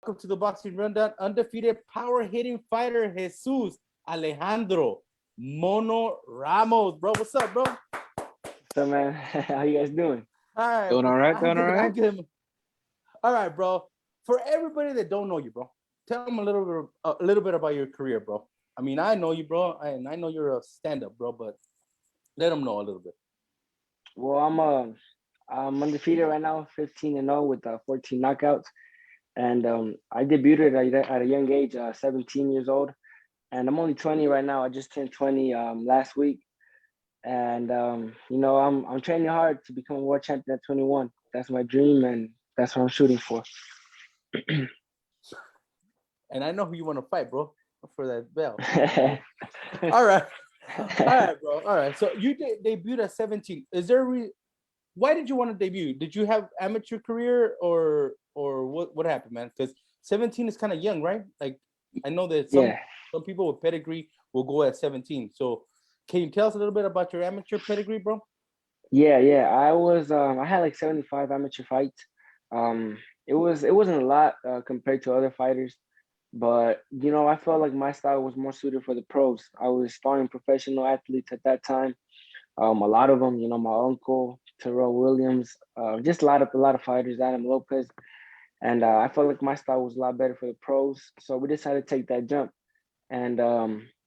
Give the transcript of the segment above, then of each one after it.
Welcome to the Boxing Rundown. Undefeated power hitting fighter Jesus Alejandro Mono Ramos, bro. What's up, bro? So man, how you guys doing? All right, Doing all right, I'm good. All right, bro. For everybody that don't know you, bro, tell them a little bit about your career, bro. I mean, I know you, bro, and I know you're a stand-up, bro, but let them know a little bit. Well, I'm undefeated right now, 15-0 with 14 knockouts, and I debuted at a young age, 17 years old, and I'm only 20 right now. I just turned 20 last week, and I'm training hard to become a world champion at 21. That's my dream, and that's what I'm shooting for. And I know who you want to fight, bro, for that belt. All right. All right, bro. All right. So you debuted at 17. Is there why did you want to debut? Did you have amateur career or what happened, man? Because 17 is kind of young, right? Like I know that some people with pedigree will go at 17. So can you tell us a little bit about your amateur pedigree, bro? Yeah. I had like 75 amateur fights. It wasn't a lot compared to other fighters. But I felt like my style was more suited for the pros. I was sparring professional athletes at that time. A lot of them, my uncle Terrell Williams, just a lot of fighters, Adam Lopez, and I felt like my style was a lot better for the pros. So we decided to take that jump. And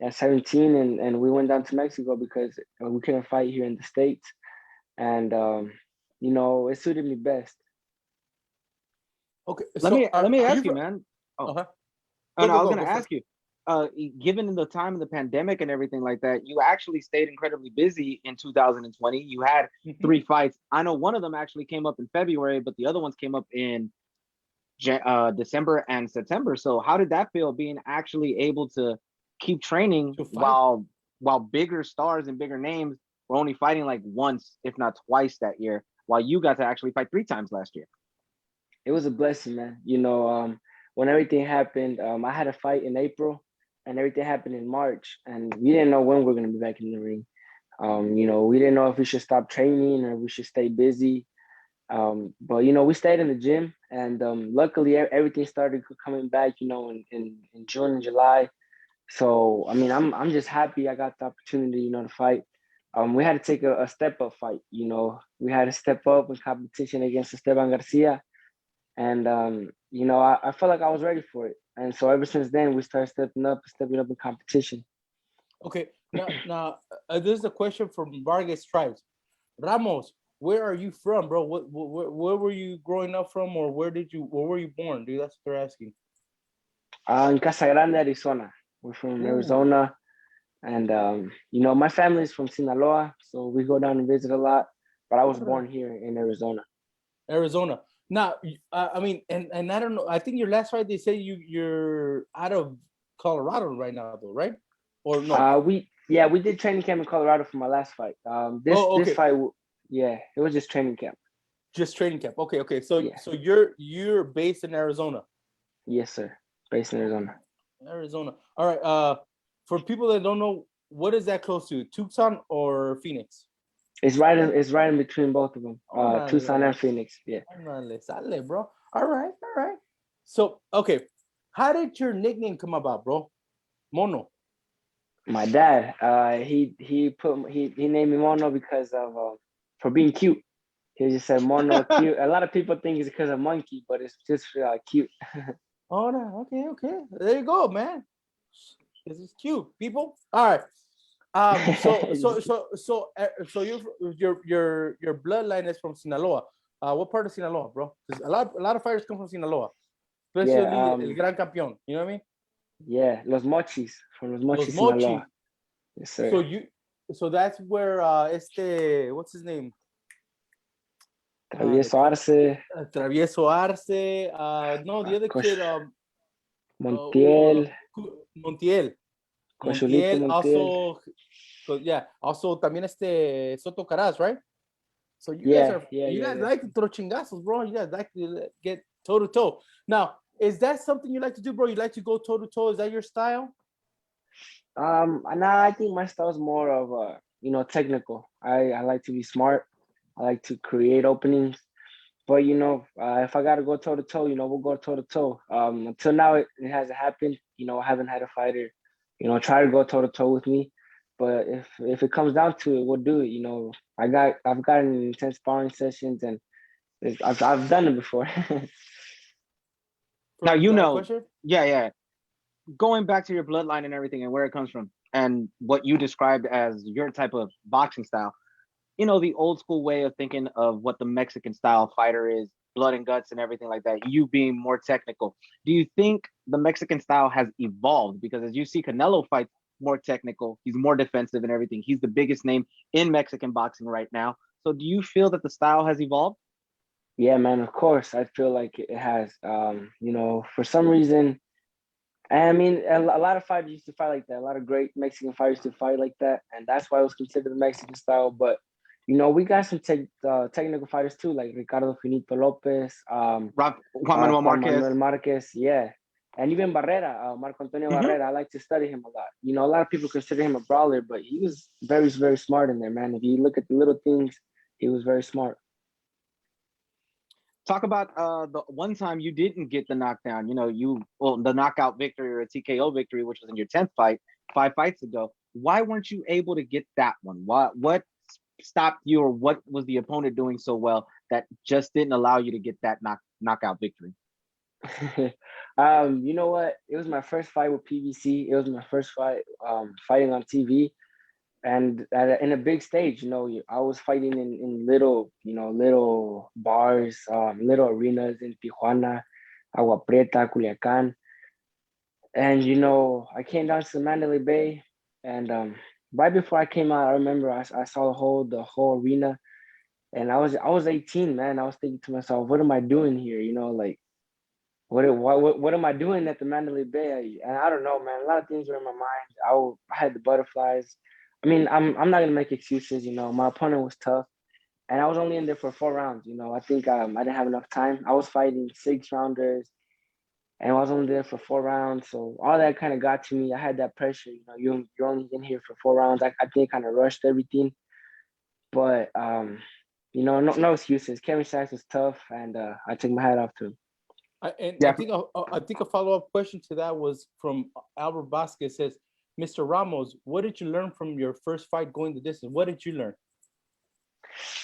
at 17, and we went down to Mexico because we couldn't fight here in the States, and it suited me best. Okay, let me ask you, man. Oh. Uh-huh. I was going to ask you, given the time of the pandemic and everything like that, you actually stayed incredibly busy in 2020. You had 3 fights. I know one of them actually came up in February, but the other ones came up in December and September. So how did that feel, being actually able to keep training while bigger stars and bigger names were only fighting like once, if not twice that year, while you got to actually fight 3 times last year? It was a blessing, man. When everything happened, I had a fight in April, and everything happened in March, and we didn't know when we are going to be back in the ring. We didn't know if we should stop training or we should stay busy. But we stayed in the gym, and luckily everything started coming back. In June and July. So I mean, I'm just happy I got the opportunity, to fight. We had to take a step up fight. We had to step up in competition against Esteban Garcia. And I felt like I was ready for it, and so ever since then we started stepping up in competition. Okay, now this is a question from Vargas Tribes. Ramos, where are you from, bro? Where were you growing up from, or where were you born, dude? That's what they're asking. In Casa Grande, Arizona. We're from Arizona, and my family is from Sinaloa, so we go down and visit a lot. But I was born here in Arizona. Arizona. Now, I mean, and I don't know. I think your last fight, they say you're out of Colorado right now, though, right? Or no? We did training camp in Colorado for my last fight. This fight, it was just training camp. Just training camp. Okay. So you're based in Arizona. Yes, sir. Based in Arizona. Arizona. All right. For people that don't know, what is that close to? Tucson or Phoenix? It's right in between both of them. Tucson and Phoenix. Yeah. Sale, bro. All right. So, okay. How did your nickname come about, bro? Mono. My dad, he named me Mono because of for being cute. He just said Mono cute. A lot of people think it's because of monkey, but it's just cute. Oh no, okay. There you go, man. This is cute, people. All right. So your bloodline is from Sinaloa. What part of Sinaloa, bro? Because a lot of fighters come from Sinaloa, especially El Gran Campeón. You know what I mean? Yeah, Los Mochis, from Los Mochis, Sinaloa. Yes, sir. So that's where what's his name? Travieso Arce. Travieso Arce. No, the other kid. Montiel. Montiel. Also. So yeah, also también Soto Caraz, right? So you guys like to throw chingazos, bro. You guys like to get toe to toe. Now, is that something you like to do, bro? You like to go toe to toe? Is that your style? I think my style is more of technical. I like to be smart. I like to create openings. But if I gotta go toe to toe, we'll go toe to toe. Until now, it hasn't happened. I haven't had a fighter, try to go toe to toe with me. But if it comes down to it, we'll do it. I've gotten intense sparring sessions, and I've done it before. Now, Question? yeah. Going back to your bloodline and everything and where it comes from and what you described as your type of boxing style, the old school way of thinking of what the Mexican style fighter is, blood and guts and everything like that, you being more technical. Do you think the Mexican style has evolved? Because as you see Canelo fights more technical, he's more defensive and everything. He's the biggest name in Mexican boxing right now. So do you feel that the style has evolved? Yeah, man, of course. I feel like it has. For some reason, I mean, a lot of fighters used to fight like that. A lot of great Mexican fighters used to fight like that, and that's why it was considered the Mexican style. But we got some technical fighters too, like Ricardo Finito Lopez, Juan Manuel Juan Marquez. Manuel Marquez, yeah, and even Barrera, Marco Antonio Barrera. I like to study him a lot. A lot of people consider him a brawler, but he was very, very smart in there, man. If you look at the little things, he was very smart. Talk about the one time you didn't get the knockdown. The knockout victory or a TKO victory, which was in your 10th fight, 5 fights ago. Why weren't you able to get that one? What stopped you, or what was the opponent doing so well that just didn't allow you to get that knockout victory? You know what? It was my first fight with PBC. It was my first fight fighting on TV. And in a big stage, I was fighting in little bars, little arenas in Tijuana, Agua Prieta, Culiacan. And, I came down to the Mandalay Bay, and right before I came out, I remember I saw the whole arena, and I was 18, man. I was thinking to myself, what am I doing here? Like, what am I doing at the Mandalay Bay? And I don't know, man. A lot of things were in my mind. I had the butterflies. I mean, I'm not gonna make excuses. My opponent was tough, and I was only in there for 4 rounds. I think I didn't have enough time. I was fighting 6 rounders, and I was only there for 4 rounds. So all that kind of got to me. I had that pressure. You're only in here for 4 rounds. I think kind of rushed everything, but no excuses. Kevin Sachs was tough, and I took my hat off to him. I think a follow-up question to that was from Albert Vasquez. Says, Mr. Ramos, what did you learn from your first fight going the distance? What did you learn?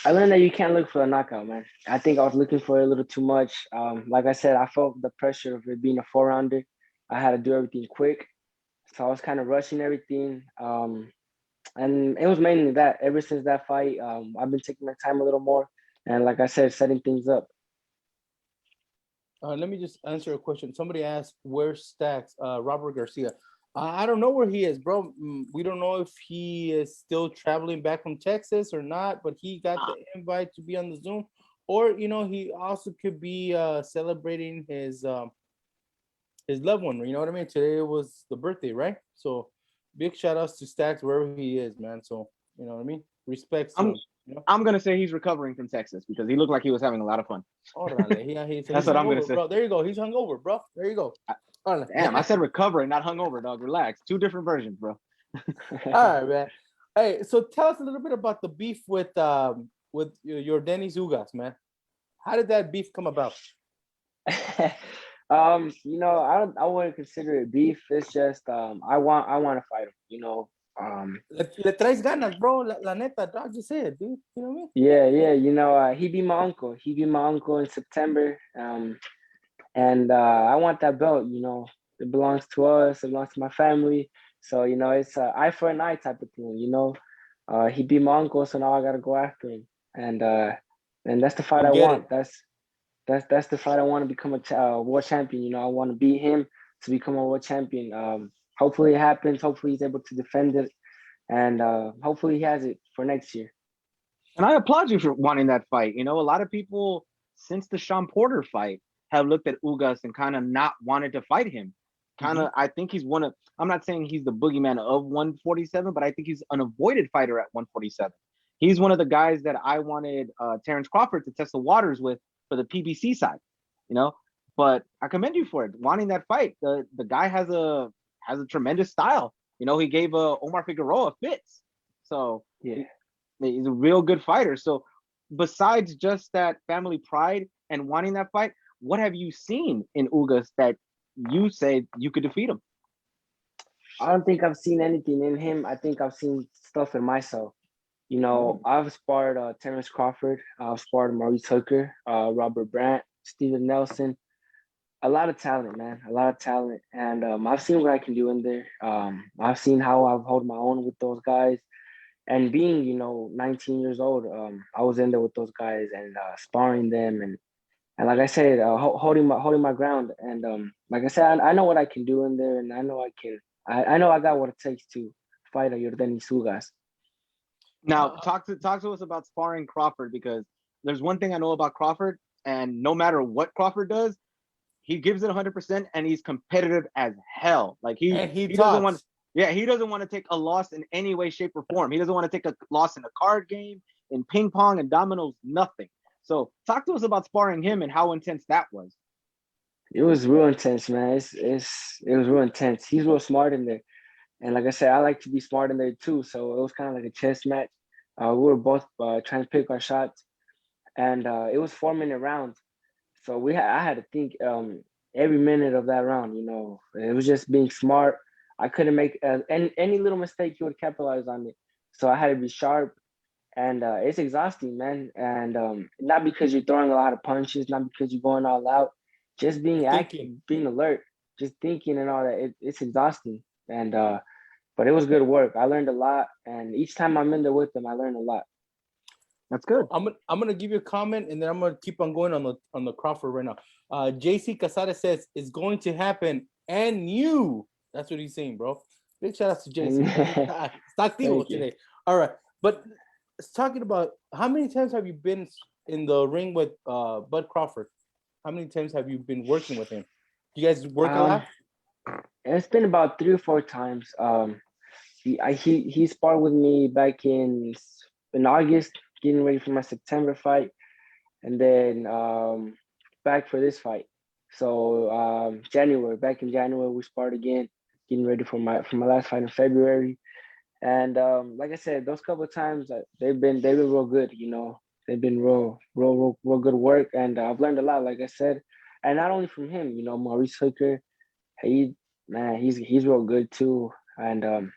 I learned that you can't look for a knockout, man. I think I was looking for it a little too much. Like I said, I felt the pressure of it being a 4-rounder. I had to do everything quick, so I was kind of rushing everything. And it was mainly that. Ever since that fight, I've been taking my time a little more, and like I said, setting things up. Let me just answer a question. Somebody asked, where's Stacks? Robert Garcia. I don't know where he is, bro. We don't know if he is still traveling back from Texas or not, but he got the invite to be on the Zoom. Or, he also could be celebrating his loved one. You know what I mean? Today was the birthday, right? So big shout outs to Stacks wherever he is, man. So, you know what I mean? Respects to him. I'm gonna say he's recovering from Texas because he looked like he was having a lot of fun. That's what I'm gonna say, bro. There you go. He's hungover, bro. There you go. Damn, I said recovering, not hungover, dog. Relax. 2 different versions, bro. All right, man. Hey, so tell us a little bit about the beef with your Dennis Ugas, man. How did that beef come about? I wouldn't consider it beef. It's just I want to fight him. Le traes ganas, bro. La neta, dog. Just say it, dude. You know what I mean? Yeah. He beat my uncle. He beat my uncle in September. And I want that belt. It belongs to us. It belongs to my family. So it's an eye for an eye type of thing. He beat my uncle, so now I gotta go after him. And that's the fight I want. That's the fight I want to become a world champion. I want to beat him to become a world champion. Hopefully it happens. Hopefully he's able to defend it, and hopefully he has it for next year. And I applaud you for wanting that fight. A lot of people since the Sean Porter fight have looked at Ugas and kind of not wanted to fight him. I think he's I'm not saying he's the boogeyman of 147, but I think he's an avoided fighter at 147. He's one of the guys that I wanted Terrence Crawford to test the waters with for the PBC side, but I commend you for it, wanting that fight. The guy has a tremendous style. He gave Omar Figueroa fits. So yeah, he's a real good fighter. So besides just that family pride and wanting that fight, what have you seen in Ugas that you say you could defeat him? I don't think I've seen anything in him. I think I've seen stuff in myself. You know, I've sparred Terrence Crawford, I've sparred Maurice Hooker, Robert Brandt, Steven Nelson. A lot of talent, man. A lot of talent. And I've seen what I can do in there. I've seen how I've held my own with those guys. And being, 19 years old, I was in there with those guys and sparring them and like I said, holding my ground. And like I said, I know what I can do in there, and I know I can. I know I got what it takes to fight a Yordani Sugas. Now, talk to us about sparring Crawford, because there's one thing I know about Crawford, and no matter what Crawford does, he gives it 100%, and he's competitive as hell. Like he doesn't want. Yeah, he doesn't want to take a loss in any way, shape, or form. He doesn't want to take a loss in a card game, in ping pong and dominoes, nothing. So talk to us about sparring him and how intense that was. It was real intense, man. It was real intense. He's real smart in there. And like I said, I like to be smart in there too. So it was kind of like a chess match. We were both trying to pick our shots, and it was 4-minute rounds. So I had to think every minute of that round. It was just being smart. I couldn't make any little mistake you would capitalize on it. So I had to be sharp, and it's exhausting, man. And not because you're throwing a lot of punches, not because you're going all out, just being active, being alert, just thinking and all that. It's exhausting, and but it was good work. I learned a lot, and each time I'm in there with them, I learn a lot. That's good. I'm gonna give you a comment, and then I'm gonna keep on going on the Crawford right now. JC Casada says it's going to happen, and you. That's what he's saying, bro. Big shout out to JC. Stock deal today. All right, but talking about how many times have you been in the ring with Bud Crawford? How many times have you been working with him? You guys work a lot? It's been about 3 or 4 times. He sparred with me back in August, getting ready for my September fight, and then back for this fight. So back in January, we sparred again, getting ready for my last fight in February. And like I said, those couple of times they've been real good. They've been real good work, and I've learned a lot. Like I said, and not only from him. Maurice Hooker, he's real good too, and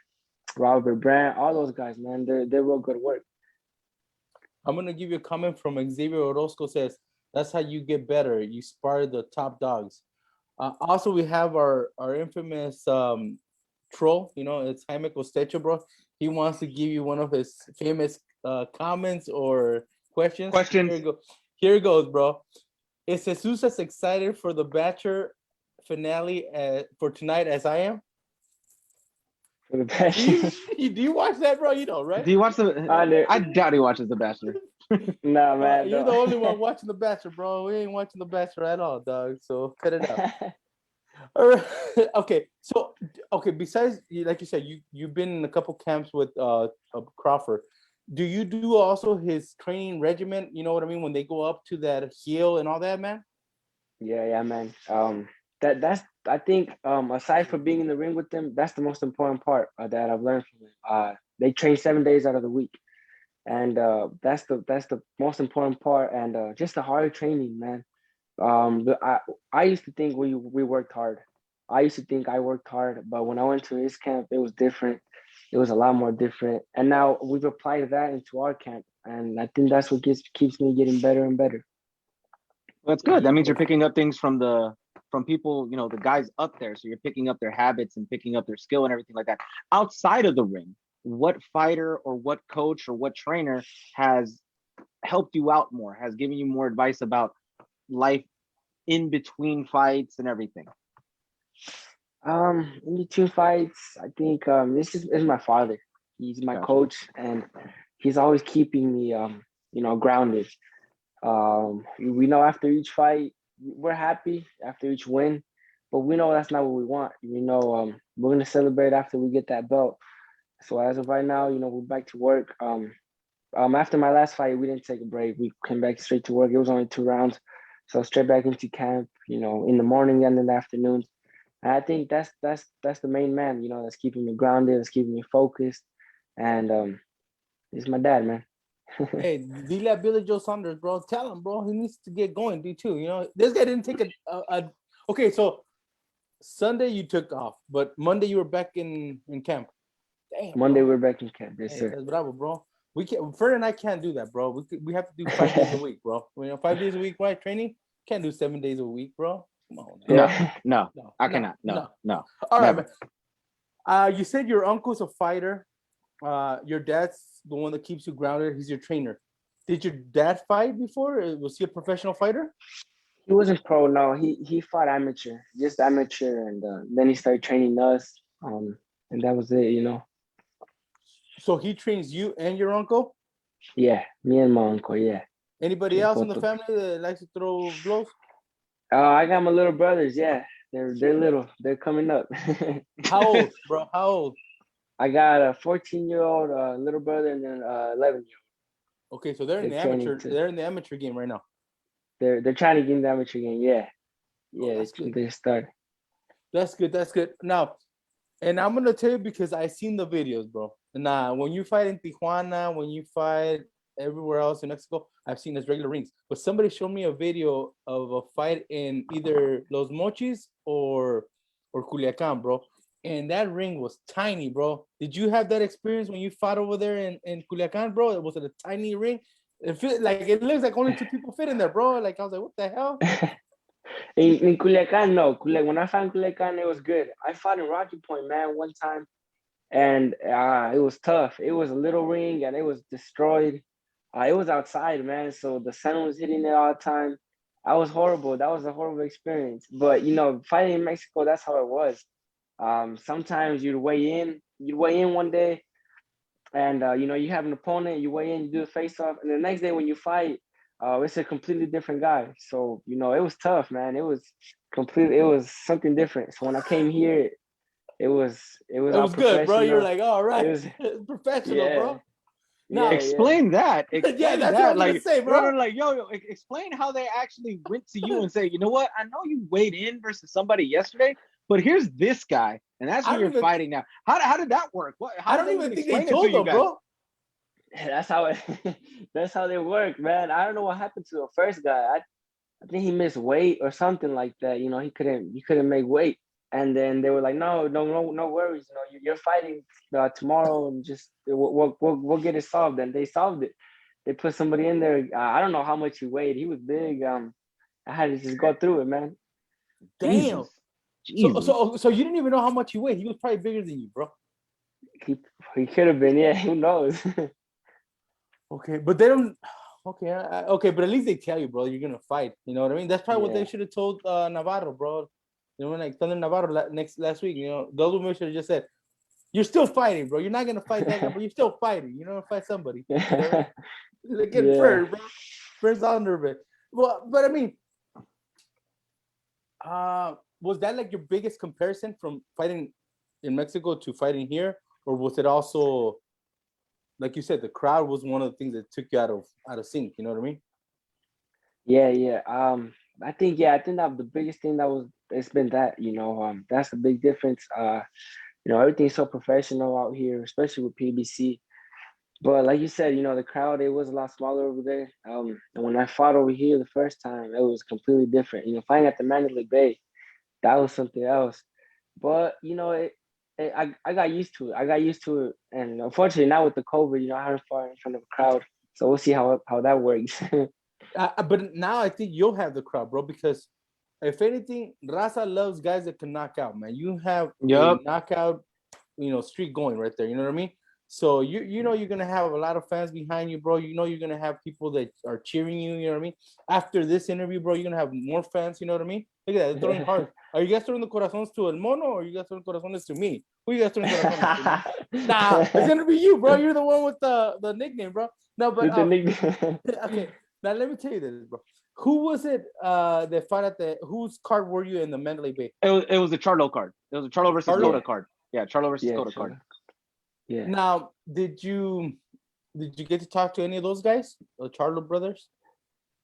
Robert Brandt, all those guys, man, they're real good work. I'm gonna give you a comment from Xavier Orozco. Says that's how you get better. You spar the top dogs. Also, we have our infamous troll. It's Jaime Costecho, bro. He wants to give you one of his famous comments or questions. Here it goes, bro. Is Jesus as excited for the Bachelor finale for tonight as I am? For the Bachelor. Do you watch that, bro? You know, right? Do you watch I doubt he watches The Bachelor. No, man. You're the only one watching The Bachelor, bro. We ain't watching The Bachelor at all, dog. So cut it out. All right. Okay. So, besides, like you said, you've been in a couple camps with Crawford. Do you do also his training regimen? You know what I mean? When they go up to that hill and all that, man? Yeah, man. That's I think aside from being in the ring with them, that's the most important part that I've learned from them. They train 7 days out of the week, and that's the most important part, and just the hard training, man. I used to think we worked hard. I used to think I worked hard, but when I went to his camp, it was different. It was a lot more different, and now we've applied that into our camp, and I think that's what keeps me getting better and better. That's good. That means you're picking up things from people, the guys up there. So you're picking up their habits and picking up their skill and everything like that. Outside of the ring, what fighter or what coach or what trainer has helped you out more, has given you more advice about life in between fights and everything? In between fights, I think this is my father. He's my coach, and he's always keeping me grounded. We know after each fight, we're happy after each win, but we know that's not what we want. We're gonna celebrate after we get that belt. So as of right now, we're back to work. After my last fight, we didn't take a break. We came back straight to work. It was only 2 rounds, so straight back into camp. In the morning and in the afternoons. And I think that's the main man. That's keeping me grounded, that's keeping me focused, and he's my dad, man. Hey, dile a Billy Joe Saunders, bro. Tell him, bro. He needs to get going, too. You know, this guy didn't take a. Okay, so Sunday you took off, but Monday you were back in camp. Damn, Monday bro. we're back in camp. Yes, Hey, sir. that's bravo, bro. We can't. Fred and I can't do that, bro. We have to do 5 days a week, bro. 5 days a week, right? Training can't do 7 days a week, bro. Come on, Yeah. No, no, I cannot. No. All right, Never. man. You said your uncle's a fighter. Your dad's the one that keeps you grounded. He's your trainer. Did your dad fight before? Was he a professional fighter? He wasn't pro. No, he fought amateur, just amateur, and then he started training us. And that was it. You know. So he trains you and your uncle? Yeah, me and my uncle. Yeah. Anybody else in the family that likes to throw blows? I got my little brothers. Yeah, they're little. They're coming up. How old, bro? How old? I got a 14-year-old little brother and then 11-year-old. Okay, so they're in the amateur. They're in the amateur game right now. They're trying to get in the amateur game. Yeah, yeah. They start. That's good. That's good. Now, and I'm gonna tell you because I seen the videos, bro. Nah, when you fight in Tijuana, when you fight everywhere else in Mexico, I've seen as regular rings. But somebody showed me a video of a fight in either Los Mochis or Culiacan, bro. And that ring was tiny, bro. Did you have that experience when you fought over there in Culiacan, bro? Was it a tiny ring? It looks like only 2 people fit in there, bro. Like I was like, what the hell? in Culiacan, no. When I fought in Culiacan, it was good. I fought in Rocky Point, man, one time, and it was tough. It was a little ring, and it was destroyed. It was outside, man, so the sun was hitting it all the time. I was horrible. That was a horrible experience. But fighting in Mexico, that's how it was. Sometimes you'd weigh in one day, and you have an opponent, you weigh in, you do the face off, and the next day when you fight, it's a completely different guy. So it was tough, man. It was something different. So when I came here, it was all good, bro. You're professional. like, all right, It was professional, bro. Now, Yeah. explain that. Explain Yeah, that's that. what I'm gonna say, bro. No, like, yo, explain how they actually went to you and say, you know what? I know you weighed in versus somebody yesterday, but here's this guy, and that's who you're fighting now. How did that work? I don't even think they told them, bro. That's how that's how they work, man. I don't know what happened to the first guy. I think he missed weight or something like that. He couldn't make weight. And then they were like, no worries. You're fighting tomorrow, and just we'll get it solved. And they solved it. They put somebody in there. I don't know how much he weighed. He was big. I had to just go through it, man. Damn. So you didn't even know how much he weighed. He was probably bigger than you, bro. He could have been. Yeah, who knows? Okay, but they don't. Okay, okay, but at least they tell you, bro, you're gonna fight. You know what I mean? That's probably what they should have told Navarro, bro. Like Thunder Navarro last week. Double should have just said, "You're still fighting, bro. You're not gonna fight that guy, but you're still fighting. You're gonna fight somebody." Get first, bro. First under it. Well, but I mean, was that like your biggest comparison from fighting in Mexico to fighting here, or was it also, like you said, the crowd was one of the things that took you out of sync? You know what I mean? Yeah. I think that the biggest thing it's been that, that's the big difference. Everything's so professional out here, especially with PBC. But like you said, the crowd, it was a lot smaller over there. And when I fought over here the first time, it was completely different. Fighting at the Mandalay Bay, that was something else. But I got used to it. And unfortunately, now with the COVID, I haven't fought in front of a crowd. So we'll see how that works. But now I think you'll have the crowd, bro, because if anything, Raza loves guys that can knock out, man. You have a knockout, streak going right there. You know what I mean? So you're gonna have a lot of fans behind you, bro. You're gonna have people that are cheering you. You know what I mean? After this interview, bro, you're gonna have more fans. You know what I mean? Look at that, they're throwing hearts. Are you guys throwing the corazones to El Mono, or are you guys throwing corazones to me? Who you guys throwing corazones to? Nah, it's gonna be you, bro. You're the one with the nickname, bro. No, but okay. Now let me tell you this, bro. Who was it that fought whose card were you in the Mandalay Bay? It was the Charlo card. It was a Charlo versus Coda card. Yeah, Charlo versus Coda card. Yeah. Now, did you get to talk to any of those guys, the Charlo brothers?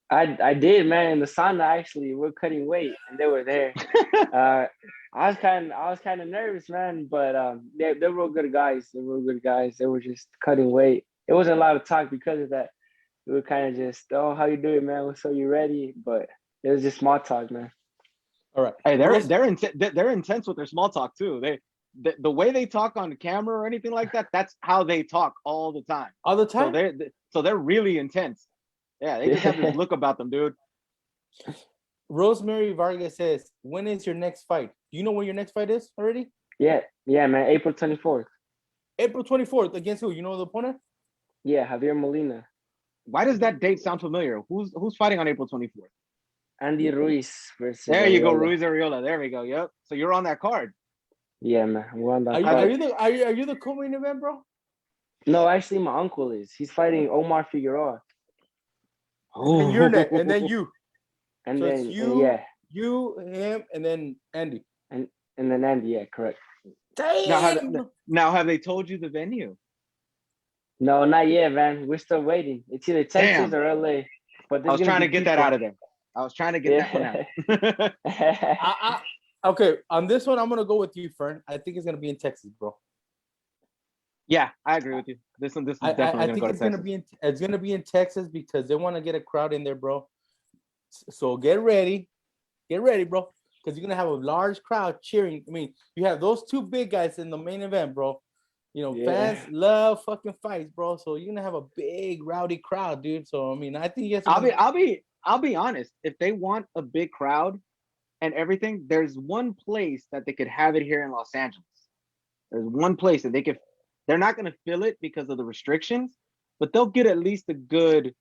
I did, man. In the sauna, actually, we're cutting weight, and they were there. I was kind of nervous, man, but they were good guys. They were just cutting weight. It wasn't a lot of talk because of that. we were kind of just, oh, how you doing, man? So you ready? But it was just small talk, man. All right. Hey, they're intense with their small talk too. The way they talk on camera or anything like that, that's how they talk all the time. All the So time? they're really intense. Yeah, they just have this look about them, dude. Rosemary Vargas says, when is your next fight? Do you know when your next fight is already? Yeah, man. April 24th. April 24th. Against who? You know the opponent? Yeah, Javier Molina. Why does that date sound familiar? Who's fighting on April 24th? Andy Ruiz versus There you go, Arreola. Ruiz Arreola. There we go. Yep. So you're on that card. Yeah, man. We're on that Are card. you the co-main event, bro? No, actually, my uncle is. He's fighting Omar Figueroa. And you're next, and then you. And So then, it's you, yeah. you, him, and then Andy. And then Andy, yeah, correct. Damn. Now have they told you the venue? No, not yet, man. We're still waiting. It's either Texas Damn. or LA. But I was trying to get that out of there. I was trying to get that one out. Okay, on this one, I'm gonna go with you, Fern. I think it's gonna be in Texas, bro. Yeah, I agree with you. This is definitely I gonna think go to it's Texas. gonna be in Texas because they want to get a crowd in there, bro. So get ready, bro, because you're gonna have a large crowd cheering. I mean, you have those two big guys in the main event, bro. You know, fans love fucking fights, bro. So you're gonna have a big rowdy crowd, dude. So I mean, I think yes. I'll be honest. If they want a big crowd and everything, there's one place that they could have it here in Los Angeles. There's one place that they could. They're not gonna fill it because of the restrictions, but they'll get at least a good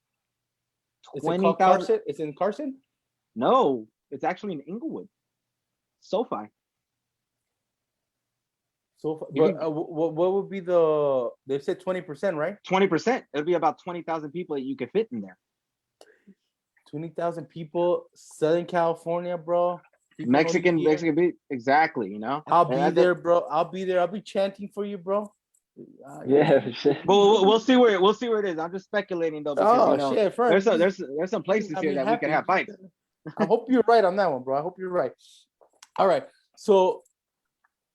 20,000. It's in Carson. No, it's actually in Inglewood. SoFi. So, but what would be the? They said 20%, right? 20%. It'll be about 20,000 people that you could fit in there. 20,000 people, Southern California, bro. Mexican beat, exactly. You know, I'll be there, bro. I'll be chanting for you, bro. Yeah, sure. We'll see where it is. I'm just speculating though, because shit, there's some places here that we can have fights. I hope you're right on that one, bro. I hope you're right. All right, so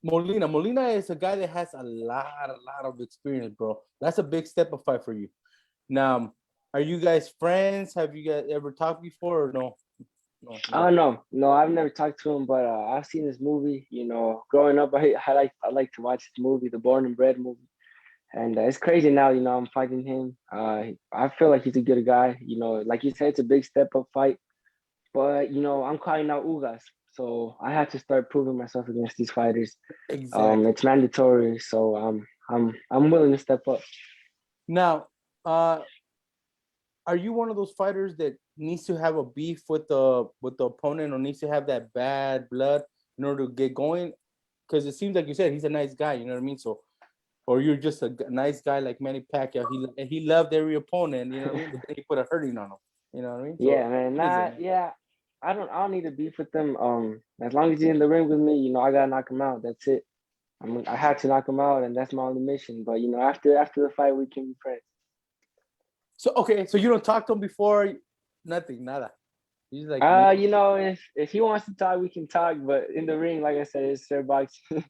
Molina is a guy that has a lot of experience, bro. That's a big step of fight for you. Now, are you guys friends? Have you guys ever talked before or no? No, I've never talked to him, but I've seen this movie. You know, growing up, I like to watch this movie, the Born and Bred movie, and it's crazy now. You know, I'm fighting him. I feel like he's a good guy. You know, like you said, it's a big step up fight, but you know, I'm calling out Ugas, so I have to start proving myself against these fighters. Exactly. It's mandatory, so I'm willing to step up. Now, are you one of those fighters that needs to have a beef with the opponent or needs to have that bad blood in order to get going? Because it seems like you said he's a nice guy, you know what I mean? So, or you're just a nice guy like Manny Pacquiao. He loved every opponent, you know what I mean? But then he put a hurting on him, you know what I mean? So, yeah, man. I don't need to beef with them. As long as he's in the ring with me, you know, I gotta knock him out. That's it. I had to knock him out, and that's my only mission. But you know, after the fight, we can be friends. So okay, so you don't talk to him before, nothing, nada. He's like, you know, if he wants to talk, we can talk. But in the ring, like I said, it's fair boxing.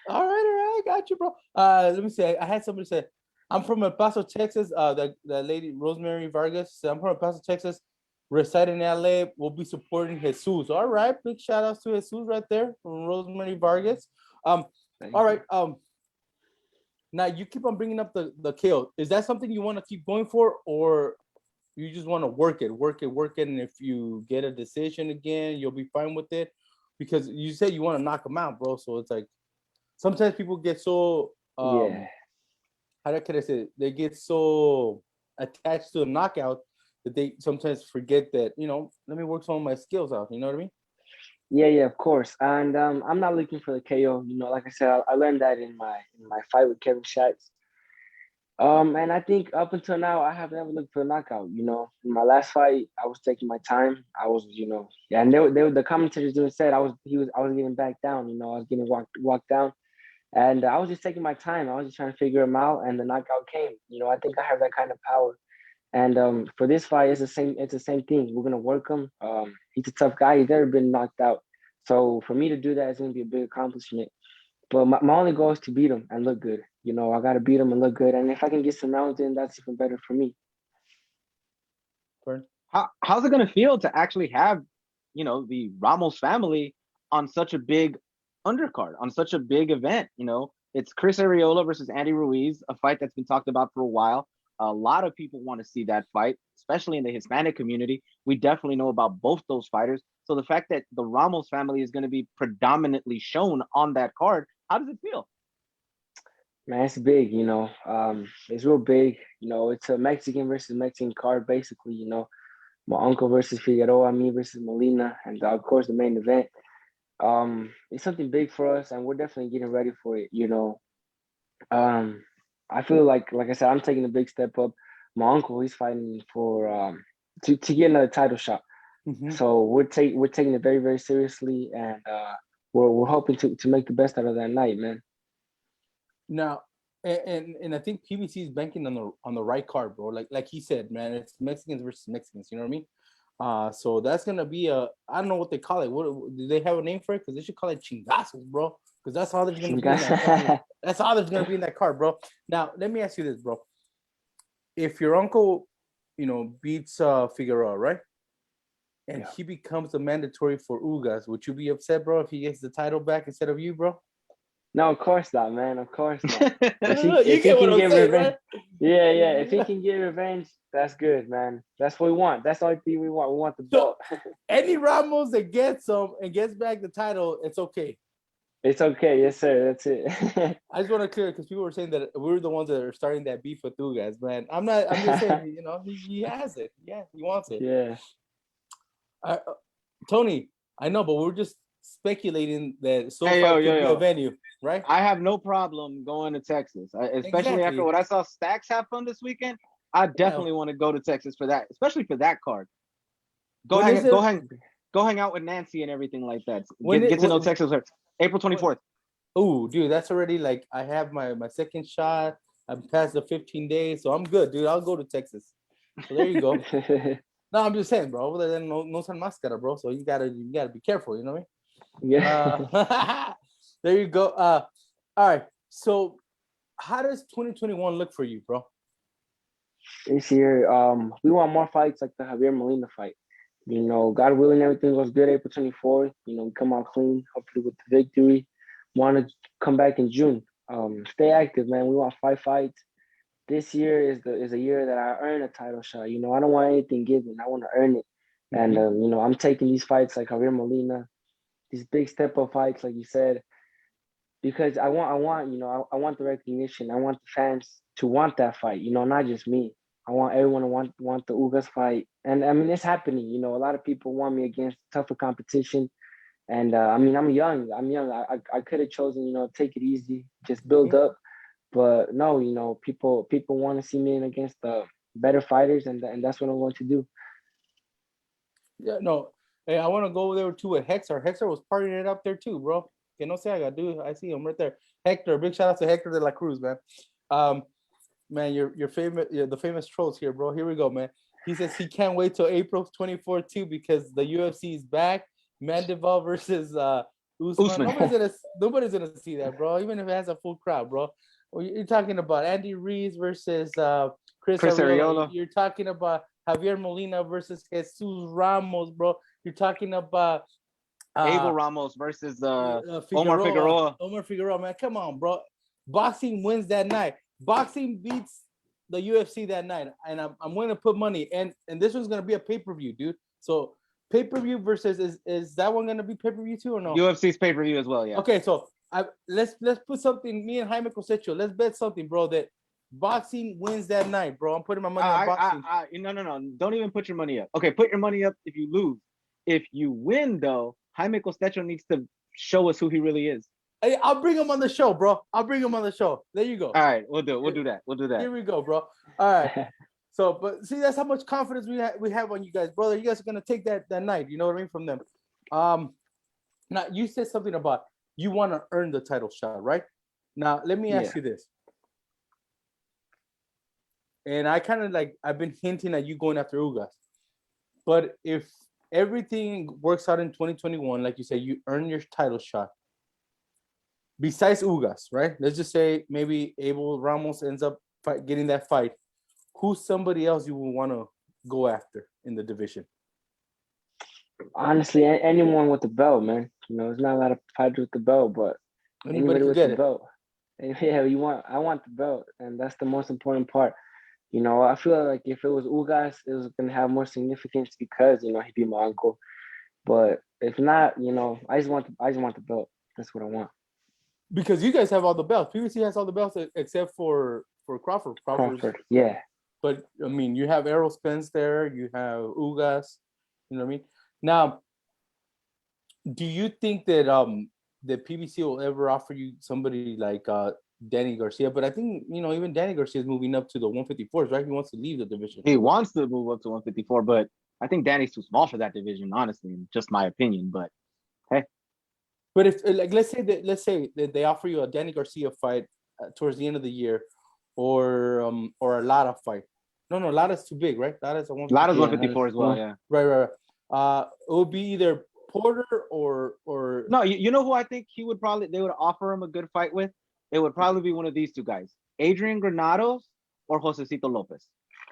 all right, got you, bro. Let me see. I had somebody say, I'm from El Paso, Texas. The lady Rosemary Vargas said, I'm from El Paso, Texas. Residing in LA, we'll be supporting Jesus. All right, big shout outs to Jesus right there from Rosemary Vargas. All right. Now you keep on bringing up the KO. Is that something you want to keep going for, or you just want to work it, and if you get a decision again, you'll be fine with it? Because you said you want to knock them out, bro. So it's like sometimes people get so how can I say it? They get so attached to the knockout that they sometimes forget that, you know, let me work some of my skills out. You know what I mean? Yeah, of course. And I'm not looking for the KO. You know, like I said, I learned that in my fight with Kevin Shatz. And I think up until now, I have never looked for a knockout. You know, in my last fight, I was taking my time. I was, you know, and they were the commentators doing said I was getting back down. You know, I was getting walked down, and I was just taking my time. I was just trying to figure him out, and the knockout came. You know, I think I have that kind of power. And for this fight, it's the same thing. We're gonna work him. He's a tough guy. He's never been knocked out. So for me to do that is gonna be a big accomplishment. But my only goal is to beat him and look good. You know, I gotta beat him and look good. And if I can get some rounds in, that's even better for me. How's it gonna feel to actually have, the Ramos family on such a big undercard, on such a big event? It's Chris Arreola versus Andy Ruiz, a fight that's been talked about for a while. A lot of people want to see that fight, especially in the Hispanic community. We definitely know about both those fighters. So the fact that the Ramos family is going to be predominantly shown on that card, how does it feel? Man, it's big, it's real big. It's a Mexican versus Mexican card, basically, my uncle versus Figueroa, me versus Molina, and of course the main event. It's something big for us, and we're definitely getting ready for it. I feel like I said, I'm taking a big step up. My uncle, he's fighting for to get another title shot. Mm-hmm. So we're taking it very, very seriously, and we're hoping to make the best out of that night, man. Now, and I think PBC is banking on the right card, bro. Like he said, man, it's Mexicans versus Mexicans. You know what I mean? So that's gonna be I don't know what they call it. What do they have a name for it? Because they should call it chingazos, bro. Because that's all there's gonna be. That's all there's gonna be in that card, bro. Now let me ask you this, bro. If your uncle, beats Figueroa, right, and he becomes a mandatory for Ugas, would you be upset, bro, if he gets the title back instead of you, bro? No, of course not, man. Of course not. If he can get revenge, right? Yeah. If he can get revenge, that's good, man. That's what we want. That's the only thing we want. We want the belt. Any Ramos that gets and gets back the title, it's okay. It's okay, yes, sir. That's it. I just want to clear because people were saying that we're the ones that are starting that beef with Ugas, man. I'm not. I'm just saying, he has it. Yeah, he wants it. Yeah. Tony, I know, but we're just speculating that SoFi could be a venue, right? I have no problem going to Texas, especially after what I saw Stacks have fun this weekend. I definitely want to go to Texas for that, especially for that card. Go hang out with Nancy and everything like that. Get to know Texas. April 24th. Oh, dude, that's already I have my second shot. I'm past the 15 days, so I'm good, dude. I'll go to Texas. So there you go. No, I'm just saying, bro. Other than no San Mascara, bro. So you gotta be careful. You know what I mean? Yeah. There you go. All right. So, how does 2021 look for you, bro? This year, we want more fights like the Javier Molina fight. God willing, everything goes good April 24th. We come out clean, hopefully with the victory. Want to come back in June. Stay active, man. We want 5 fights. This year is a year that I earn a title shot. I don't want anything given. I want to earn it. And I'm taking these fights like Javier Molina, these big step up fights, like you said, because I want the recognition. I want the fans to want that fight. Not just me. I want everyone to want the Ugas fight. And I mean, it's happening. A lot of people want me against tougher competition. And I'm young. I could have chosen, take it easy, just build up. But no, people want to see me in against the better fighters, and that's what I'm going to do. Yeah, no. Hey, I want to go there too with Hector. Hector was partying it up there too, bro. Que no se haga, dude. I see him right there. Hector, big shout out to Hector de la Cruz, man. Man, you're famous. You're the famous trolls here, bro. Here we go, man. He says he can't wait till April 24th too because the UFC is back. Mandival versus Usman. Nobody's gonna see that, bro. Even if it has a full crowd, bro. You're talking about Andy Ruiz versus Chris Arreola. You're talking about Javier Molina versus Jesus Ramos, bro. You're talking about Abel Ramos versus Omar Figueroa. Omar Figueroa, man. Come on, bro. Boxing wins that night. Boxing beats the UFC that night. And I'm going to put money. And this one's going to be a pay-per-view, dude. So pay-per-view versus is that one going to be pay-per-view too or no? UFC's pay-per-view as well, yeah. Okay, so let's put something, me and Jaime Cosecho, let's bet something, bro, that boxing wins that night, bro. I'm putting my money on boxing. No. Don't even put your money up. Okay, put your money up if you lose. If you win, though, Jaime Costecho needs to show us who he really is. Hey, I'll bring him on the show, bro. I'll bring him on the show. There you go. All right, we'll do that. Here we go, bro. All right. So, but see, that's how much confidence we have on you guys, brother. You guys are gonna take that night. You know what I mean, from them. Now you said something about you want to earn the title shot, right? Now let me ask you this. And I kind of I've been hinting at you going after Ugas, but if everything works out in 2021, like you say, you earn your title shot. Besides Ugas, right? Let's just say maybe Abel Ramos ends up getting that fight. Who's somebody else you would want to go after in the division? Honestly, anyone with the belt, man. You know, there's not a lot of fighters with the belt, but Anybody anybody could with get the it. belt. Yeah, I want the belt, and that's the most important part. You know, I feel like if it was Ugas, it was gonna have more significance because you know he beat my uncle. But if not, you know, I just want the belt. That's what I want. Because you guys have all the belts. PBC has all the belts except for Crawford. Crawford, yeah. But I mean, you have Errol Spence there. You have Ugas. You know what I mean? Now, do you think that the PBC will ever offer you somebody like Danny Garcia? But I think even Danny Garcia is moving up to the 154s, right? He wants to leave the division. He wants to move up to 154, but I think Danny's too small for that division, honestly, just my opinion. But hey. But if let's say that they offer you a Danny Garcia fight towards the end of the year, or a Lara fight. No, Lara's too big, right? Lara's 154 as well, yeah. Right. It would be either Porter or no. You know who I think they would offer him a good fight with? It would probably be one of these two guys, Adrian Granados or Josecito Lopez.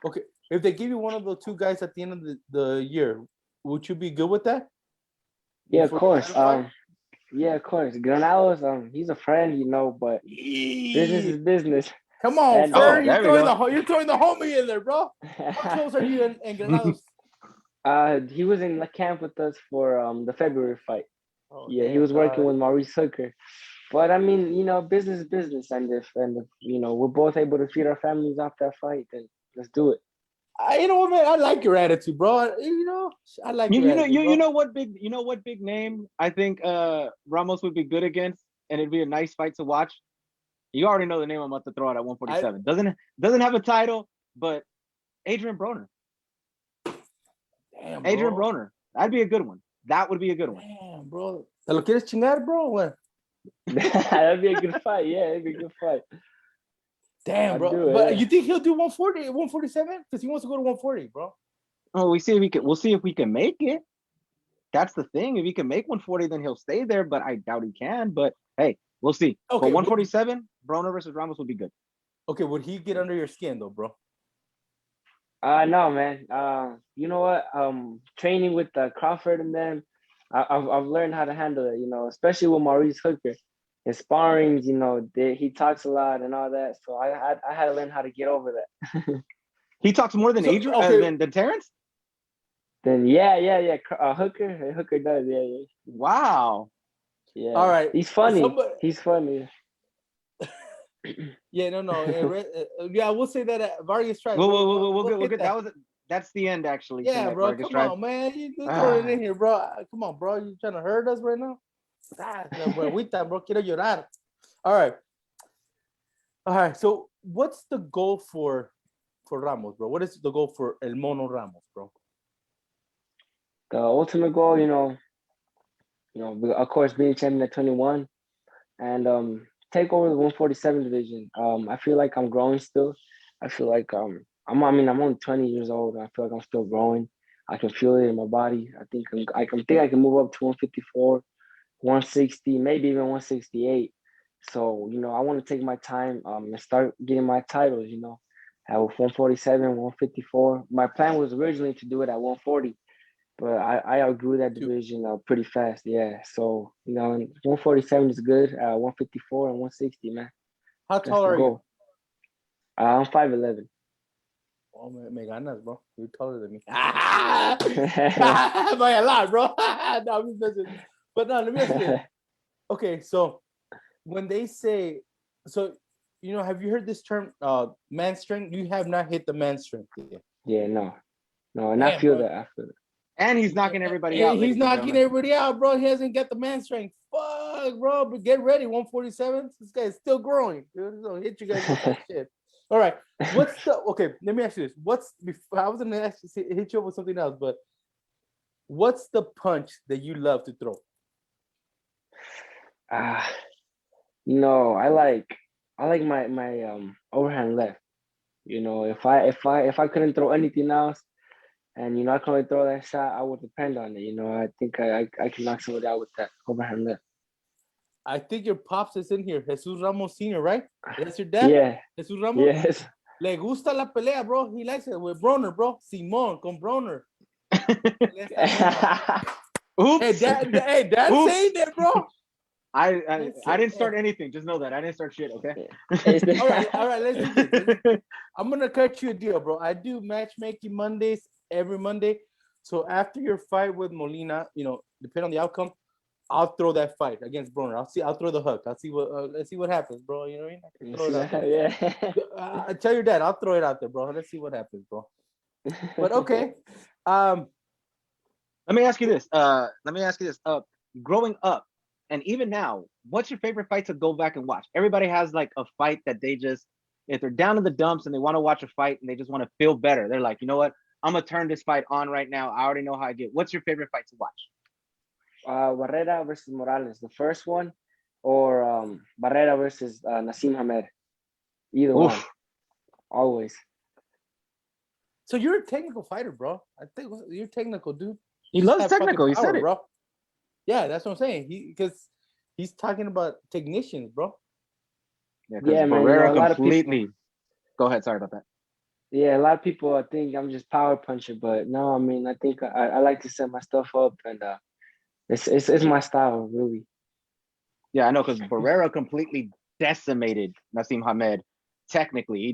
Okay, if they give you one of the two guys at the end of the year, would you be good with that? Yeah, of course. Yeah, of course. Granados, he's a friend, you know, but business is business. Come on, you're throwing the homie in there, bro. How close are you and Granados? He was in the camp with us for the February fight. Oh, yeah, he was working with Maurice Hooker. But I mean, you know, business is business, and if you know we're both able to feed our families off that fight, then let's do it. You know what, man? I like your attitude, bro. You know, I like your attitude, bro. You know what big name I think Ramos would be good against, and it'd be a nice fight to watch. You already know the name I'm about to throw out at 147. Doesn't have a title, but Adrian Broner. Damn, bro. Adrian Broner. That'd be a good one. That would be a good one. Damn, bro. ¿Te lo quieres chingar, bro? What? That'd be a good fight. Yeah, it'd be a good fight. Damn, bro. But you think he'll do 140, 147? Because he wants to go to 140, bro. Oh, we'll see if we can make it. That's the thing. If he can make 140, then he'll stay there. But I doubt he can. But hey, we'll see. Okay, but 147, Broner versus Ramos would be good. Okay, would he get under your skin though, bro? No, man. You know what? Training with Crawford and them, I've learned how to handle it. You know, especially with Maurice Hooker. In sparrings, you know, he talks a lot and all that. So I had to learn how to get over that. He talks more than Adrian than Terrence? Then yeah. Hooker does, yeah. Wow. Yeah. All right. He's funny. He's funny. Yeah, no. Yeah, we'll say that at Vargas tried. We'll get that. That's the end, actually. Yeah, bro. Come on, man. You throw it in here, bro. Come on, bro. You trying to hurt us right now? Bro, quiero llorar. All right. So, what's the goal for Ramos, bro? What is the goal for El Mono Ramos, bro? The ultimate goal, you know, of course, being champion at 21, and take over the 147 division. I feel like I'm growing still. I feel like I'm only 20 years old. I feel like I'm still growing. I can feel it in my body. I think I can move up to 154. 160, maybe even 168. So, you know, I want to take my time and start getting my titles, you know, at 147, 154. My plan was originally to do it at 140, but I outgrew that division pretty fast. Yeah. So, you know, 147 is good. 154 and 160, man. How tall are you? I'm 5'11". Oh, me ganas, bro. You're taller than me. By a lot, bro. No, I'm just messing. But no, let me ask you. Okay, so when they say, you know, have you heard this term, man strength? You have not hit the man strength yet. Yeah, no, and I feel that. And he's knocking everybody out. He's knocking everybody out, bro. He hasn't got the man strength. Fuck, bro. But get ready, 147. This guy is still growing. Dude, he'll hit you guys with that shit. All right. Okay, let me ask you this. I was gonna hit you up with something else, but what's the punch that you love to throw? You know, I like my overhand left. You know, if I couldn't throw anything else, and you know I can only throw that shot, I would depend on it. You know, I think I can knock somebody out with that overhand left. I think your pops is in here, Jesus Ramos Jr., right? That's your dad? Yeah. Jesus Ramos? Yes. Le gusta la pelea, bro. He likes it with Broner, bro. Simón con Broner. Oops. Hey, that's Oops. saying that, bro. I didn't start anything. Just know that I didn't start shit. Okay. All right. Let's do this. I'm gonna cut you a deal, bro. I do matchmaking Mondays every Monday. So after your fight with Molina, depending on the outcome, I'll throw that fight against Broner. I'll throw the hook. I'll see what. Let's see what happens, bro. You know what I mean? I can throw it out there. Yeah. I tell your dad, I'll throw it out there, bro. Let's see what happens, bro. But okay. Let me ask you this. Growing up, and even now, what's your favorite fight to go back and watch? Everybody has like a fight that they just, if they're down in the dumps and they want to watch a fight and they just want to feel better, they're like, you know what? I'm gonna turn this fight on right now. I already know how I get. What's your favorite fight to watch? Barrera versus Morales, the first one, or Barrera versus Nassim Hamed. Either one, always. So you're a technical fighter, bro. I think you're technical, dude. He just loves have technical. fucking He said it. bro. Yeah, that's what I'm saying. Because he's talking about technicians, bro. Yeah, man. Barrera a lot completely. of people, Go ahead. Sorry about that. Yeah, a lot of people think I'm just power puncher, but no, I mean I think I like to set my stuff up, and it's my style, really. Yeah, I know, because Barrera completely decimated Nassim Hamed. Technically,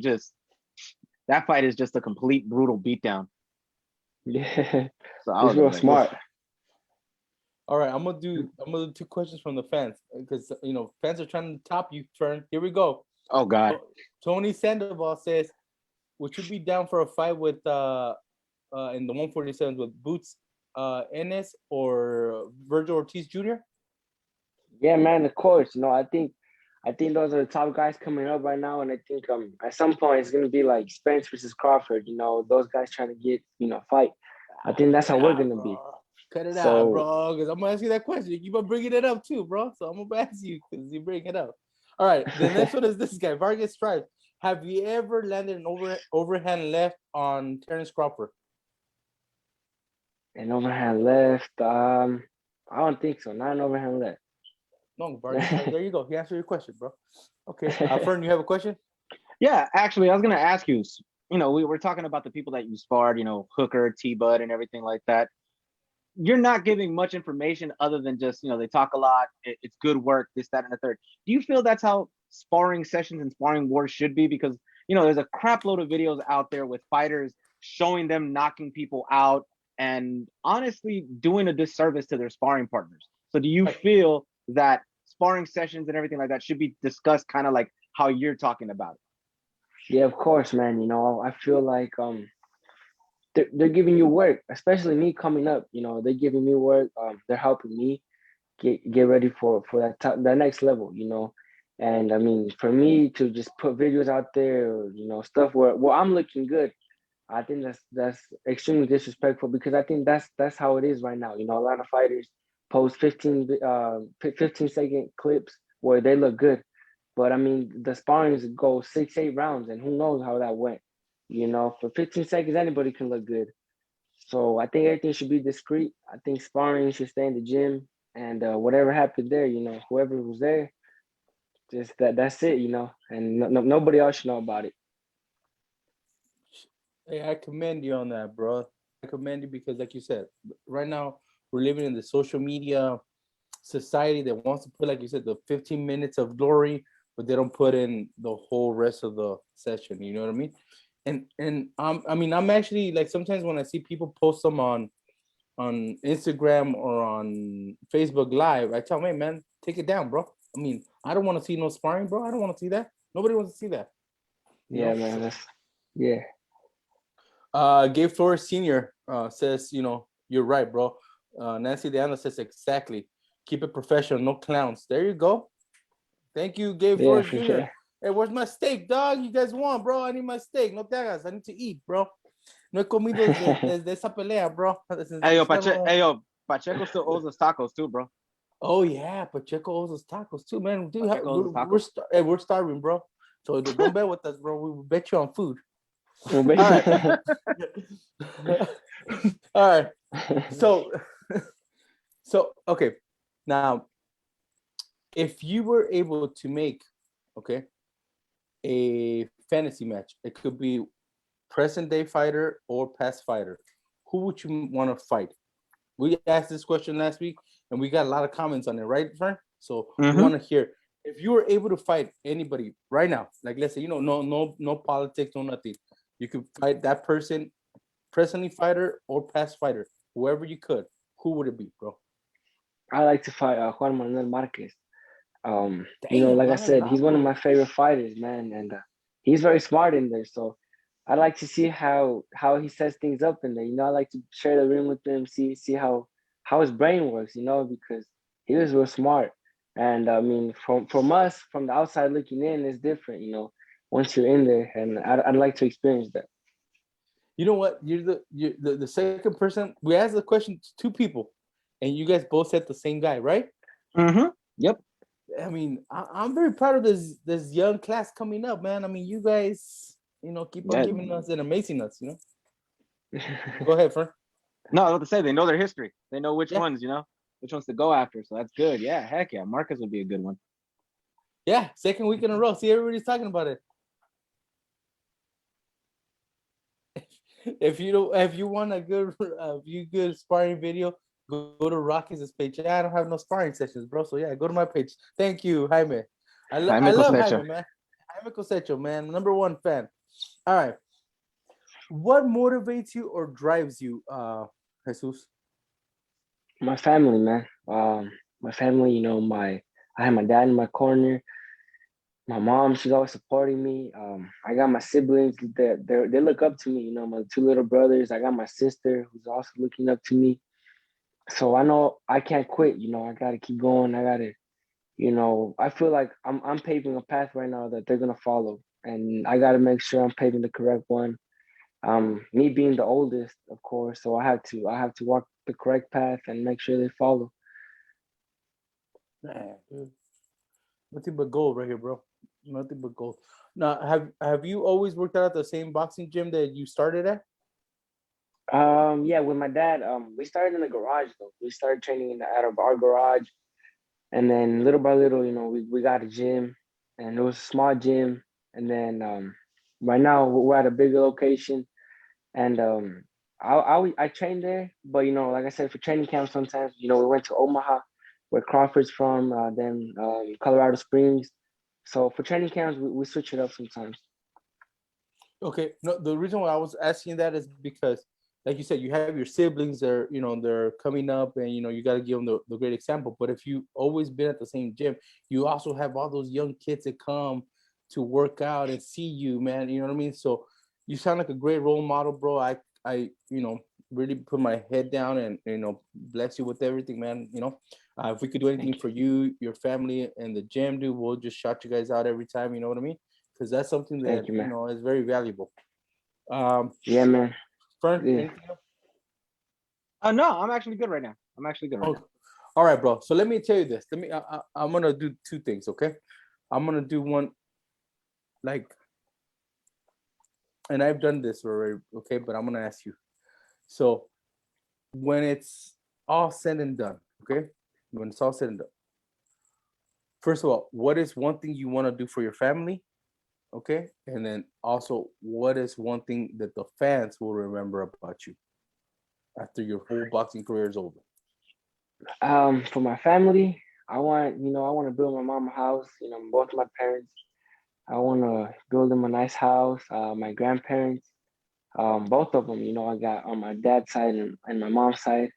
that fight is just a complete brutal beatdown. Yeah, So he's real smart. All right, I'm gonna do 2 questions from the fans because fans are trying to top you. Turn. Here we go. Oh God. Tony Sandoval says, "Would you be down for a fight with in the 147s with Boots Ennis or Virgil Ortiz Jr.?" Yeah, man. Of course, I think those are the top guys coming up right now, and I think at some point it's gonna be like Spence versus Crawford. Those guys trying to get fight. I think that's how we're gonna be. Cut it out, bro, because I'm gonna ask you that question. You keep on bringing it up too, bro. So I'm gonna ask you because you bring it up. All right, the next one is this guy, Vargas Stripes. Have you ever landed an overhand left on Terrence Crawford? An overhand left? I don't think so. Not an overhand left. No, Vargas. There you go. He answered your question, bro. Okay, Fern, you have a question? Yeah, actually, I was gonna ask you. We were talking about the people that you sparred. Hooker, T-Bud, and everything like that. You're not giving much information other than just, they talk a lot. It's good work, this, that, and the third. Do you feel that's how sparring sessions and sparring wars should be? Because, there's a crap load of videos out there with fighters showing them knocking people out and honestly doing a disservice to their sparring partners. So do you feel that sparring sessions and everything like that should be discussed kind of like how you're talking about it? Yeah, of course, man. I feel like they're giving you work, especially me coming up. They're giving me work. They're helping me get ready for that next level. And I mean, for me to just put videos out there, or, stuff where I'm looking good, I think that's extremely disrespectful because I think that's how it is right now. A lot of fighters post 15-second clips where they look good, but I mean the sparrings go 6-8 rounds, and who knows how that went. For 15 seconds, anybody can look good. So I think everything should be discreet. I think sparring should stay in the gym, and whatever happened there, whoever was there, just that's it, and nobody else should know about it. Hey, I commend you on that, bro. I commend you because, like you said, right now we're living in the social media society that wants to put, like you said, the 15 minutes of glory, but they don't put in the whole rest of the session. You know what I mean? And I mean, I'm actually like sometimes when I see people post them on Instagram or on Facebook Live, I tell them, hey man, take it down, bro. I mean, I don't want to see no sparring, bro. I don't want to see that. Nobody wants to see that. Yeah, man. Yeah. Gabe Flores Sr. Says, you're right, bro. Nancy Deanna says exactly. Keep it professional, no clowns. There you go. Thank you, Gabe Flores Jr. Sure. Hey, where's my steak, dog? You guys want, bro? I need my steak. No te hagas. I need to eat, bro. No he comido desde esa pelea, bro. Pacheco still owes us tacos too, bro. Oh yeah, Pacheco owes us tacos too, man. Dude, we're starving, bro. So don't bet with us, bro. We will bet you on food. All right. All right. So okay. Now, if you were able to make, a fantasy match, it could be present day fighter or past fighter. who would you want to fight? We asked this question last week, and we got a lot of comments on it, right, Fern? So we want to hear if you were able to fight anybody right now, like let's say, no politics, no nothing. You could fight that person, presently fighter or past fighter, whoever you could. Who would it be, bro? I like to fight Juan Manuel Marquez. Damn, like I man, said, he's one of my favorite fighters, man, and he's very smart in there. So I like to see how he sets things up in there. I like to share the ring with him, see how his brain works. Because he was real smart. And I mean, from us, from the outside looking in, it's different. Once you're in there, and I'd like to experience that. You know what? You're the second person. We asked the question to two people, and you guys both said the same guy, right? Yep. I mean, I'm very proud of this young class coming up, man. I mean, you guys, keep on giving us and amazing us, Go ahead, Fern. No, I was about to say they know their history. They know which ones, which ones to go after. So that's good. Yeah, heck yeah. Marcus would be a good one. Yeah, second week in a row. See, everybody's talking about it. If you want a good sparring video, go to Rocky's page. Yeah, I don't have no sparring sessions, bro. So yeah, go to my page. Thank you, Jaime. I love Jaime, man. Jaime Cosecho, man, #1 fan. All right. What motivates you or drives you, Jesus? My family, man. My family. I have my dad in my corner. My mom, she's always supporting me. I got my siblings that they look up to me. My two little brothers. I got my sister who's also looking up to me. So I know I can't quit. I gotta keep going. I gotta, I feel like I'm paving a path right now that they're gonna follow, and I gotta make sure I'm paving the correct one. Me being the oldest, of course, so I have to walk the correct path and make sure they follow. Man, dude. Nothing but gold right here, bro. Nothing but gold. Now, have you always worked out at the same boxing gym that you started at? Yeah, with my dad, we started in the garage though. We started training out of our garage, and then little by little, we got a gym, and it was a small gym, and then right now we're at a bigger location, and I trained there, but like I said, for training camp sometimes, we went to Omaha, where Crawford's from, then Colorado Springs. So for training camps, we switch it up sometimes. Okay. No, the reason why I was asking that is because, like you said, you have your siblings. They're coming up, and you got to give them the great example. But if you always been at the same gym, you also have all those young kids that come to work out and see you, man. You know what I mean? So you sound like a great role model, bro. I really put my head down and bless you with everything, man. If we could do anything for you, your family, and the gym, dude, we'll just shout you guys out every time. You know what I mean? Because that's something that is very valuable. Yeah, man. Fern, Yeah. anything else? No, I'm actually good right now. Now. All right, bro. So let me tell you this. I'm gonna do two things, okay? I'm gonna do one, and I've done this already, okay? But I'm gonna ask you. So when it's all said and done, okay? When it's all said and done, first of all, what is one thing you want to do for your family? Okay. And then also, what is one thing that the fans will remember about you after your whole boxing career is over? For my family, I want to build my mom a house, both my parents. I want to build them a nice house. My grandparents, both of them, I got on my dad's side and my mom's side.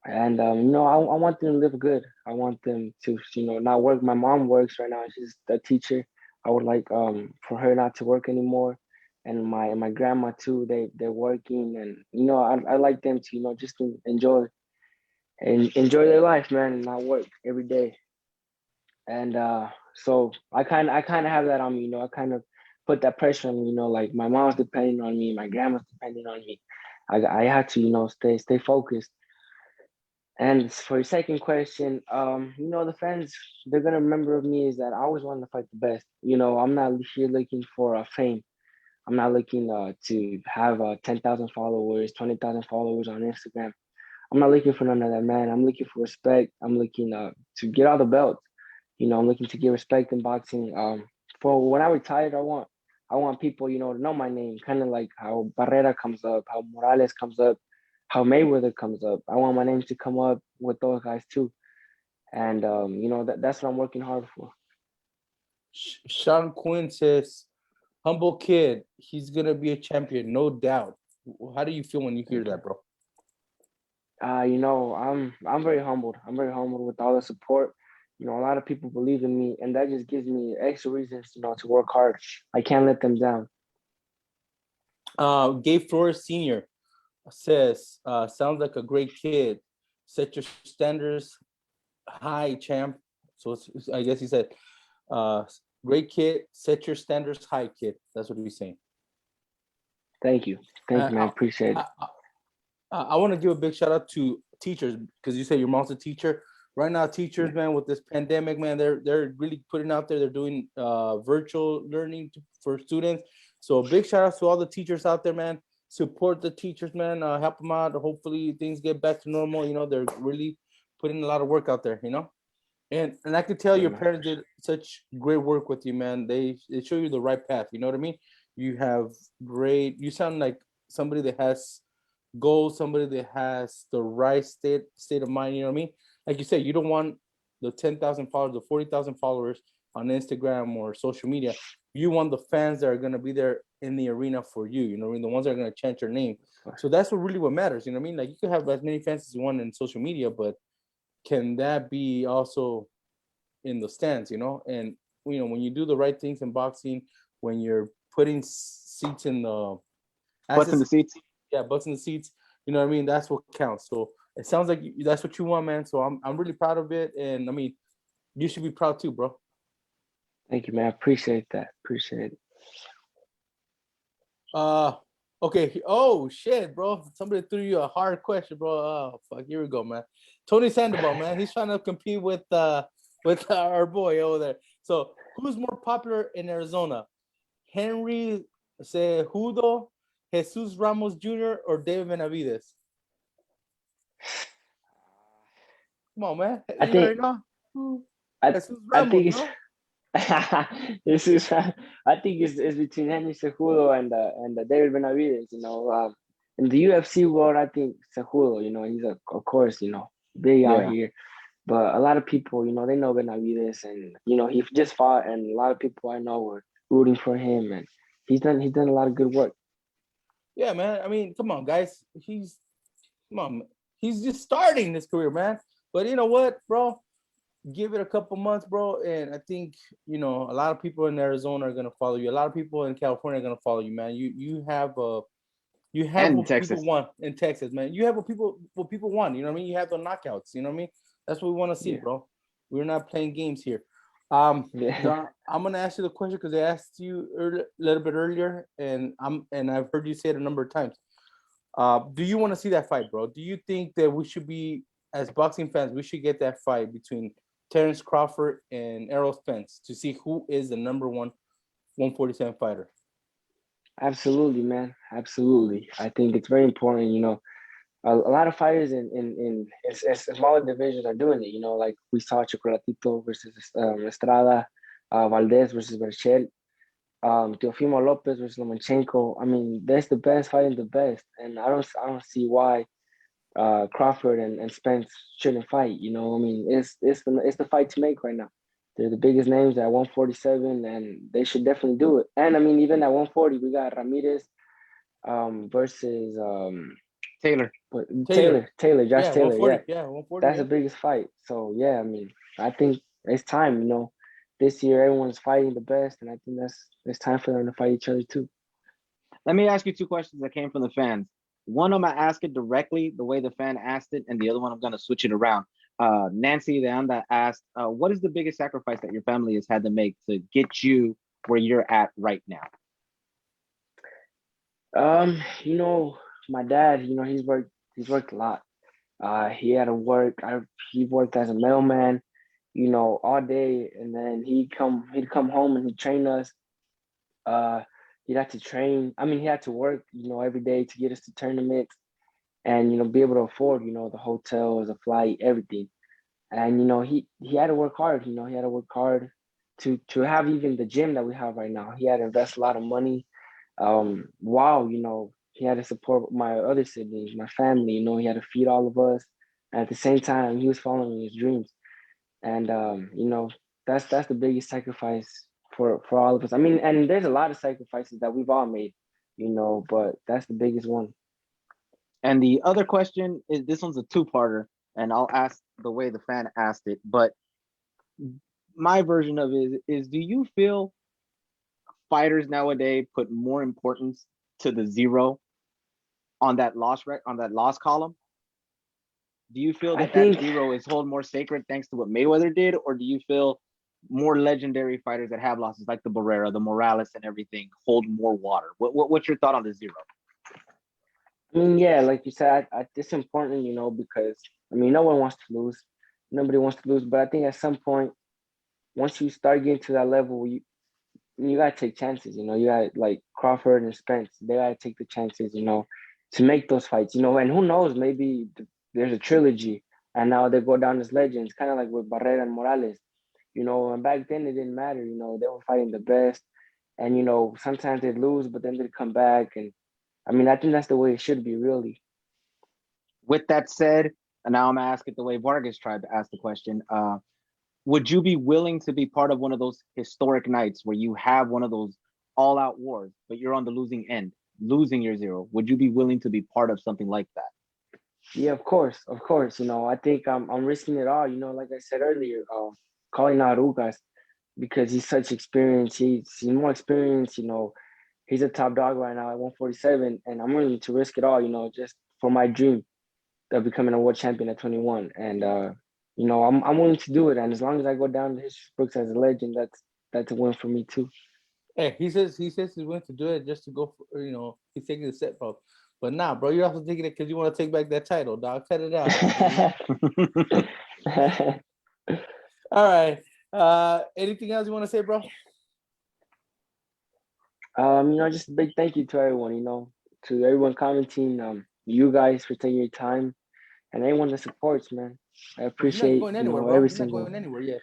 And, I want them to live good. I want them to, not work. My mom works right now. She's a teacher. I would like for her not to work anymore. And my grandma too, they're working. And, I like them to, just to enjoy their life, man, and not work every day. And so I kind of have that on me, I kind of put that pressure on me, like my mom's depending on me, my grandma's depending on me. I had to, stay focused. And for your second question, the fans, they're gonna remember of me is that I always wanted to fight the best. I'm not here looking for fame. I'm not looking to have 10,000 followers, 20,000 followers on Instagram. I'm not looking for none of that, man. I'm looking for respect. I'm looking to get all the belts. I'm looking to get respect in boxing. For when I retire, I want people, to know my name, kind of like how Barrera comes up, how Morales comes up. how Mayweather comes up. I want my name to come up with those guys too. And that's what I'm working hard for. Sean Quinn says, humble kid, he's gonna be a champion, no doubt. How do you feel when you hear that, bro? I'm very humbled. I'm very humbled with all the support. A lot of people believe in me, and that just gives me extra reasons, to work hard. I can't let them down. Gabe Flores Sr. says, sounds like a great kid. Set your standards high, champ. So I guess he said, great kid, set your standards high, kid. That's what he's saying. Thank you, man. I appreciate it. I want to give a big shout out to teachers, because you say your mom's a teacher. Right now, teachers, man, with this pandemic, man, they're really putting out there. They're doing virtual learning for students. So a big shout out to all the teachers out there, man. Support the teachers, man. Help them out. Hopefully things get back to normal. They're really putting a lot of work out there, And I could tell your parents did such great work with you, man. They show you the right path. You know what I mean? You sound like somebody that has goals, somebody that has the right state of mind. You know what I mean? Like you said, you don't want the 10,000 followers, the 40,000 followers on Instagram or social media. You want the fans that are going to be there in the arena for you. You know what I mean? The ones that are going to chant your name. So that's what matters. You know what I mean? Like, you can have as many fans as you want in social media, but can that be also in the stands? And when you do the right things in boxing, when you're putting seats in the butts in the seats. Yeah, butts in the seats. You know what I mean? That's what counts. So it sounds like that's what you want, man. So I'm really proud of it, and I mean, you should be proud too, bro. Thank you, man. I appreciate that. Appreciate it. Okay. Oh shit, bro! Somebody threw you a hard question, bro. Oh fuck, here we go, man. Tony Sandoval, man. He's trying to compete with our boy over there. So who's more popular in Arizona? Henry Cejudo, Jesus Ramos Jr., or David Benavides? Come on, man. I think it's this is I think it's between Henry Cejudo and David Benavides. In the UFC world, I think Cejudo. He's of course big out here, but a lot of people they know Benavides, and he just fought, and a lot of people I know were rooting for him, and he's done a lot of good work. Yeah, man. I mean, come on, guys. He's just starting his career, man. But you know what, bro? Give it a couple months, bro, and I think a lot of people in Arizona are gonna follow you. A lot of people in California are gonna follow you, man. You have what Texas. people want in Texas, man. You have what people want. You know what I mean? You have the knockouts. You know what I mean? That's what we want to see, bro. We're not playing games here. I'm gonna ask you the question because I asked you a little bit earlier, and I've heard you say it a number of times. Do you want to see that fight, bro? Do you think that we should be, as boxing fans, we should get that fight between Terence Crawford and Errol Spence to see who is the number one 147 fighter? Absolutely, man. Absolutely. I think it's very important. A lot of fighters in smaller divisions are doing it. Like we saw Chocolatito versus Estrada, Valdez versus Berchel, Teofimo Lopez versus Lomachenko. I mean, that's the best fighting the best, and I don't see why Crawford and Spence shouldn't fight. I mean, it's the fight to make right now. They're the biggest names at 147, and they should definitely do it. And I mean, even at 140, we got Ramirez versus Taylor. Josh Taylor. 140, yeah, 140. That's the biggest fight. So yeah, I mean, I think it's time. This year everyone's fighting the best, and I think it's time for them to fight each other too. Let me ask you two questions that came from the fans. One of them I ask it directly the way the fan asked it, and the other one I'm gonna switch it around. Nancy de Anda asked, what is the biggest sacrifice that your family has had to make to get you where you're at right now? My dad, he's worked a lot. He had to work. He worked as a mailman, all day, and then he'd come home and he'd train us. He'd have to train. I mean, he had to work, every day to get us to tournaments, and be able to afford, the hotels, the flight, everything. And he had to work hard. He had to work hard to have even the gym that we have right now. He had to invest a lot of money. While he had to support my other siblings, my family. You know, he had to feed all of us. And at the same time, he was following his dreams. And you know, that's the biggest sacrifice for all of us. I mean, and there's a lot of sacrifices that we've all made, you know, but that's the biggest one. And the other question is, this one's a two-parter, and I'll ask the way the fan asked it. But my version of it is, do you feel fighters nowadays put more importance to the zero on that loss column? Do you feel that think, zero is hold more sacred thanks to what Mayweather did, or do you feel more legendary fighters that have losses like the Barrera, the Morales, and everything hold more water? What's your thought on the zero? I mean, yeah, like you said, it's important, you know, because I mean, no one wants to lose, nobody wants to lose, but I think at some point, once you start getting to that level, you gotta take chances, you know. You got like Crawford and Spence, they gotta take the chances, you know, to make those fights, you know. And who knows, maybe there's a trilogy, and now they go down as legends, kind of like with Barrera and Morales, you know. And back then it didn't matter, you know, they were fighting the best, and you know sometimes they'd lose, but then they'd come back, and I mean I think that's the way it should be, really. With that said, and now I'm gonna ask it the way Vargas tried to ask the question. Would you be willing to be part of one of those historic nights where you have one of those all-out wars, but you're on the losing end, losing your zero? Would you be willing to be part of something like that? Yeah, of course, of course. You know, I think I'm risking it all. You know, like I said earlier, calling out Ugas because he's such experience. He's more experienced. You know, he's a top dog right now at 147, and I'm willing to risk it all. You know, just for my dream of becoming a world champion at 21. And you know, I'm willing to do it. And as long as I go down the history books as a legend, that's a win for me too. Hey, he says he's willing to do it just to go for, you know, he's taking the set, bro. But nah, bro, you're also taking it because you want to take back that title, dog. Cut it out. All right. Anything else you want to say, bro? You know, just a big thank you to everyone, you know, to everyone commenting, you guys for taking your time, and anyone that supports, man. I You're not appreciate, going you anywhere, know, bro. every You're not single going anywhere yet.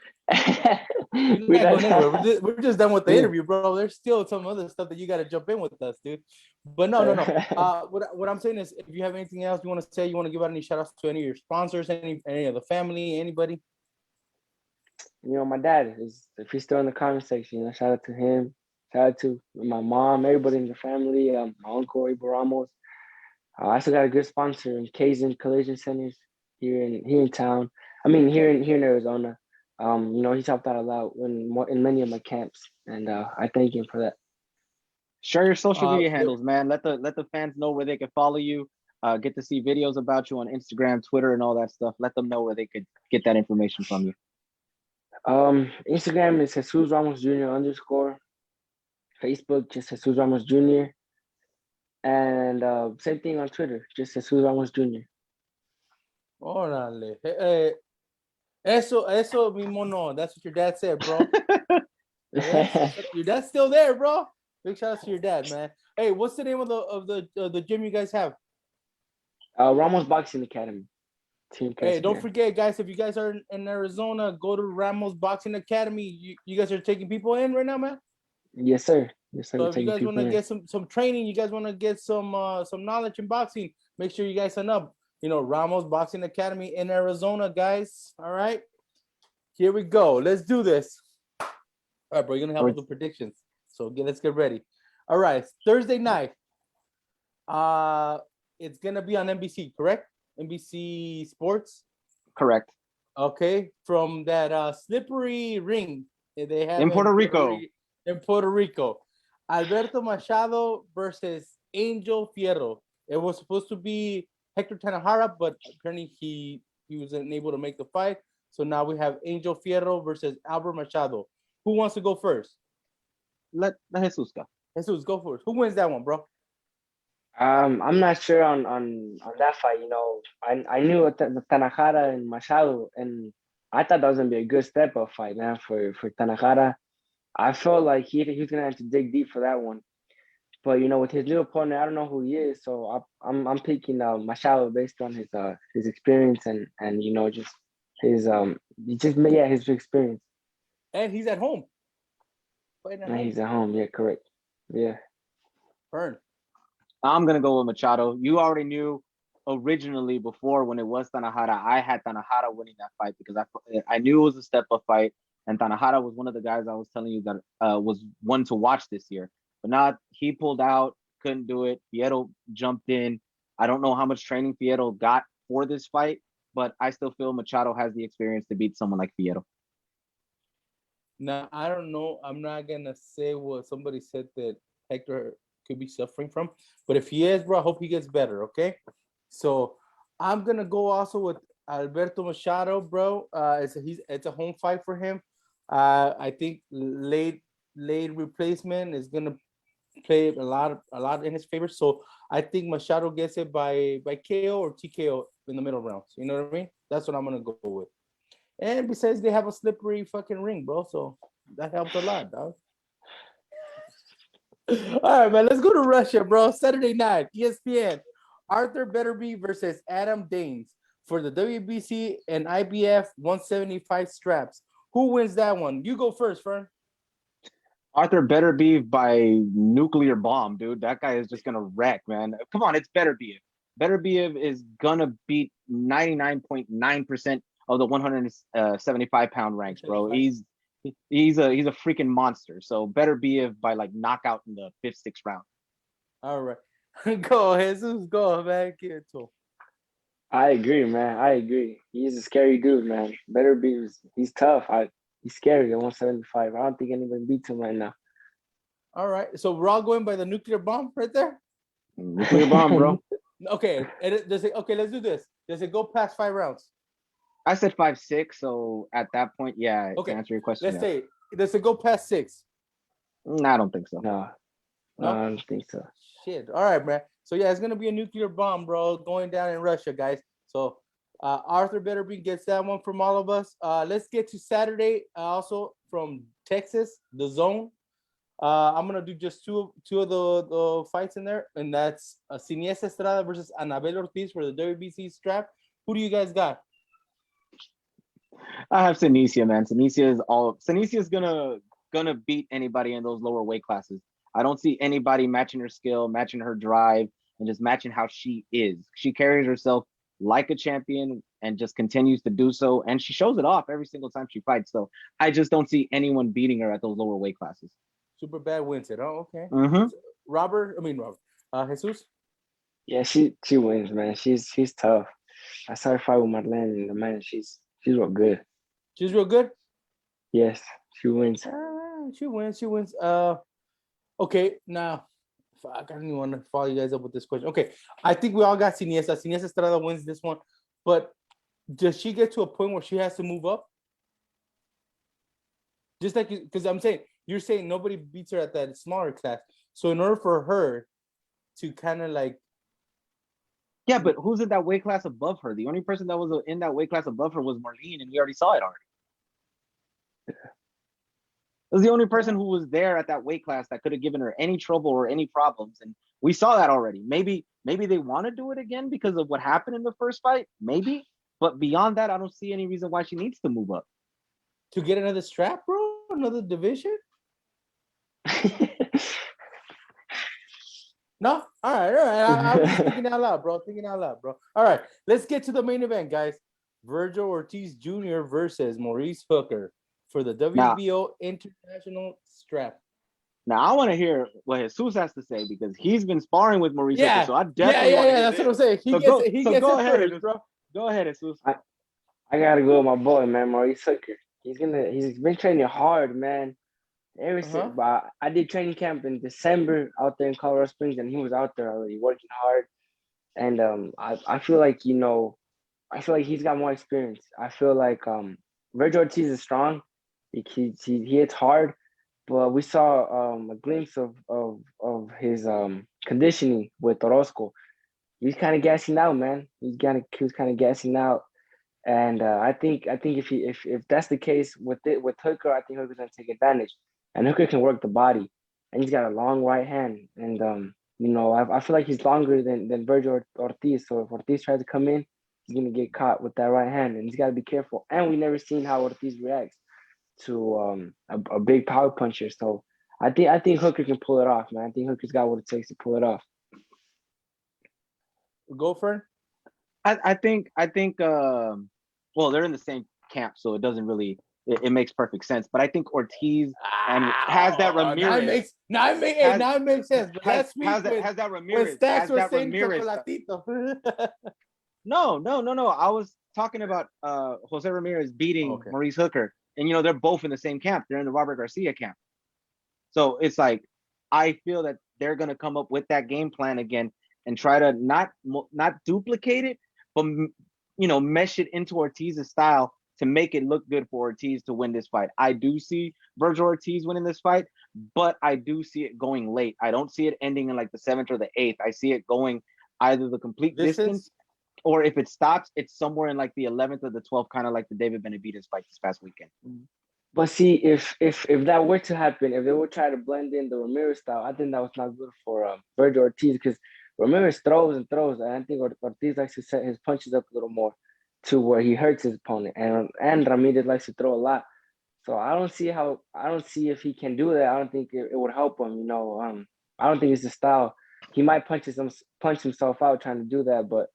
You're we're not not going anywhere. We're just done with the yeah. interview, bro. There's still some other stuff that you got to jump in with us, dude. But no. What I'm saying is, if you have anything else you want to say, you want to give out any shout outs to any of your sponsors, any of the family, anybody? You know, my dad is, if he's still in the comment section, you know, shout out to him. Shout out to my mom, everybody in the family, my uncle Jesus Ramos. I also got a good sponsor in Kaizen Collision Centers here in town. I mean, here in Arizona. You know, he's helped out a lot in many of my camps, and I thank him for that. Share your social media handles, man. Let the fans know where they can follow you. Get to see videos about you on Instagram, Twitter, and all that stuff. Let them know where they could get that information from you. Instagram is Jesus Ramos Jr. _ Facebook just Jesus Ramos Jr. And same thing on Twitter, just Jesus Ramos Jr. Órale. Eso mismo no. That's what your dad said, bro. Your dad's still there, bro. Big shout out to your dad, man. Hey, what's the name of the gym you guys have? Ramos Boxing Academy. Hey, don't forget, guys, if you guys are in Arizona, go to Ramos Boxing Academy. You guys are taking people in right now, man? Yes, sir. Yes, sir. So if you guys want to get some training, you guys want to get some knowledge in boxing, make sure you guys sign up. You know, Ramos Boxing Academy in Arizona, guys. All right. Here we go. Let's do this. All right, bro. You're gonna help with the predictions. So let's get ready. All right. Thursday night. It's gonna be on NBC, correct? NBC Sports. Correct. Okay. From that slippery ring they have in Puerto Rico. In Puerto Rico. Alberto Machado versus Angel Fierro. It was supposed to be Hector Tanajara, but apparently he wasn't able to make the fight. So now we have Angel Fierro versus Albert Machado. Who wants to go first? Let Jesus go. Jesus, go first. Who wins that one, bro? I'm not sure on that fight. You know, I knew the Tanajara and Machado, and I thought that was gonna be a good step up fight, man, for Tanajara. I felt like he's gonna have to dig deep for that one. But you know, with his new opponent, I don't know who he is, so I'm picking Machado based on his experience and you know just his his experience. And he's at home. And he's at home, yeah, correct, yeah. Burn. I'm gonna go with Machado. You already knew originally before when it was Tanahara, I had Tanahara winning that fight because I knew it was a step up fight, and Tanahara was one of the guys I was telling you that was one to watch this year. But not he pulled out, couldn't do it. Fierro jumped in. I don't know how much training Fierro got for this fight, but I still feel Machado has the experience to beat someone like Fierro. Now, I don't know. I'm not going to say what somebody said that Hector could be suffering from. But if he is, bro, I hope he gets better, okay? So I'm going to go also with Alberto Machado, bro. It's a home fight for him. I think late replacement is going to play a lot in his favor. So I think Machado gets it by KO or TKO in the middle rounds. You know what I mean? That's what I'm going to go with. And besides, they have a slippery fucking ring, bro. So that helps a lot, dog. All right, man. Let's go to Russia, bro. Saturday night, ESPN. Arthur Betterby versus Adam Danes for the WBC and IBF 175 straps. Who wins that one? You go first, Fern. Arthur Betterby by nuclear bomb, dude. That guy is just gonna wreck, man. Come on, it's Betterby. Betterby is gonna beat 99.9% of the 175-pound ranks, bro. He's a freaking monster. So Betterby by like knockout in the 5th, 6th round. All right. Go, Jesus. Go, man. Give it to him. I agree, man. I agree. He's a scary dude, man. He's tough. He's scary at 175. I don't think anybody beats him right now. All right. So we're all going by the nuclear bomb right there? Nuclear bomb, bro. Okay. Okay, let's do this. Does it go past 5 rounds? I said 5, 6. So at that point, yeah, okay. To answer your question. Let's say, does it go past 6? I don't think so. No, I don't think so. Shit. All right, man. So yeah, it's gonna be a nuclear bomb, bro, going down in Russia, guys. So Arthur Betterby gets that one from all of us. Let's get to Saturday, also from Texas, the Zone. I'm gonna do just two of the fights in there, and that's Siniesa Estrada versus Anabel Ortiz for the WBC strap. Who do you guys got? I have Siniesa, man. Siniesa is gonna beat anybody in those lower weight classes. I don't see anybody matching her skill, matching her drive, and just matching how she is. She carries herself like a champion and just continues to do so. And she shows it off every single time she fights. So I just don't see anyone beating her at those lower weight classes. Super bad wins it. Oh, okay. Mm-hmm. Robert. Jesus? Yeah, she wins, man. She's tough. I saw her fight with Marlene, and man, she's real good. She's real good? Yes, she wins. She wins. Okay, now, fuck, I don't even want to follow you guys up with this question. Okay, I think we all got Siniesa. Siniesa Estrada wins this one, but does she get to a point where she has to move up? Just like, because you're saying nobody beats her at that smaller class. So in order for her to kind of like, yeah, but who's in that weight class above her? The only person that was in that weight class above her was Marlene, and we already saw it already. It was the only person who was there at that weight class that could have given her any trouble or any problems, and we saw that already. Maybe they want to do it again because of what happened in the first fight, maybe. But beyond that, I don't see any reason why she needs to move up. To get another strap, bro? Another division? No? All right. I'm just thinking out loud, bro. All right. Let's get to the main event, guys. Virgil Ortiz Jr. versus Maurice Hooker for the WBO International strap. Now, I want to hear what Jesus has to say because he's been sparring with Maurice Hooker, so I definitely want to hear that's what I'm saying. He gets go it ahead, first, bro. Go ahead, Jesus. I gotta go with my boy, man, Maurice Hooker. He's been training hard, man. Since I did training camp in December out there in Colorado Springs, and he was out there already working hard. And I feel like he's got more experience. I feel like Virgil Ortiz is strong. He hits hard, but we saw a glimpse of his conditioning with Orozco. He's kind of gassing out, man. He was kind of gassing out. And I think if that's the case with Hooker, I think Hooker's gonna take advantage, and Hooker can work the body, and he's got a long right hand, and I feel like he's longer than Virgil Ortiz. So if Ortiz tries to come in, he's gonna get caught with that right hand, and he's got to be careful. And we never seen how Ortiz reacts to a big power puncher. So I think Hooker can pull it off, man. I think Hooker's got what it takes to pull it off. Go for I think well, they're in the same camp, so it doesn't really it makes perfect sense. But I think Ortiz and has that Ramirez now it makes sense. But last week has that when Ramirez Stacks has was that saying Ramirez. chocolatito. No. I was talking about Jose Ramirez beating Maurice Hooker, and they're both in the same camp. They're in the Robert Garcia camp. So it's like I feel that they're gonna come up with that game plan again and try to not duplicate it, but mesh it into Ortiz's style to make it look good for Ortiz to win this fight. I do see Virgil Ortiz winning this fight, but I do see it going late. I don't see it ending in like the 7th or the 8th. I see it going either the complete distance, or if it stops, it's somewhere in like the 11th or the 12th, kind of like the David Benavidez fight this past weekend. But see, if that were to happen, if they would try to blend in the Ramirez style, I think that was not good for Virgil Ortiz, because Ramirez throws and throws, and I think Ortiz likes to set his punches up a little more to where he hurts his opponent, and Ramirez likes to throw a lot. So I don't see if he can do that. I don't think it would help him. I don't think it's the style. He might punch himself out trying to do that, but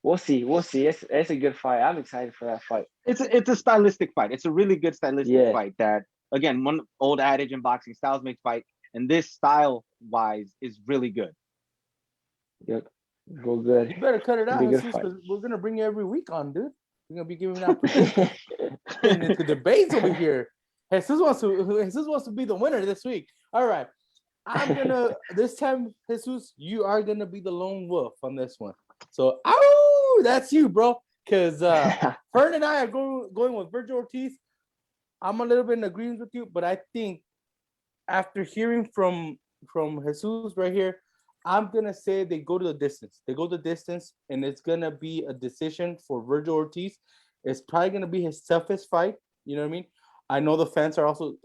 we'll see. It's a good fight. I'm excited for that fight. It's a stylistic fight. It's a really good stylistic fight. That, again, one old adage in boxing: styles make fight, and this style wise is really good. Yep, go good. You better cut it out, Jesus, because we're gonna bring you every week on, dude. We're gonna be giving out into debates over here. Jesus wants to be the winner this week. All right, this time, Jesus, you are gonna be the lone wolf on this one. So, that's you, bro. Because Fern and I are going with Virgil Ortiz. I'm a little bit in agreement with you, but I think after hearing from Jesus right here, I'm gonna say they go to the distance. They go the distance, and it's gonna be a decision for Virgil Ortiz. It's probably gonna be his toughest fight. You know what I mean? I know the fans are also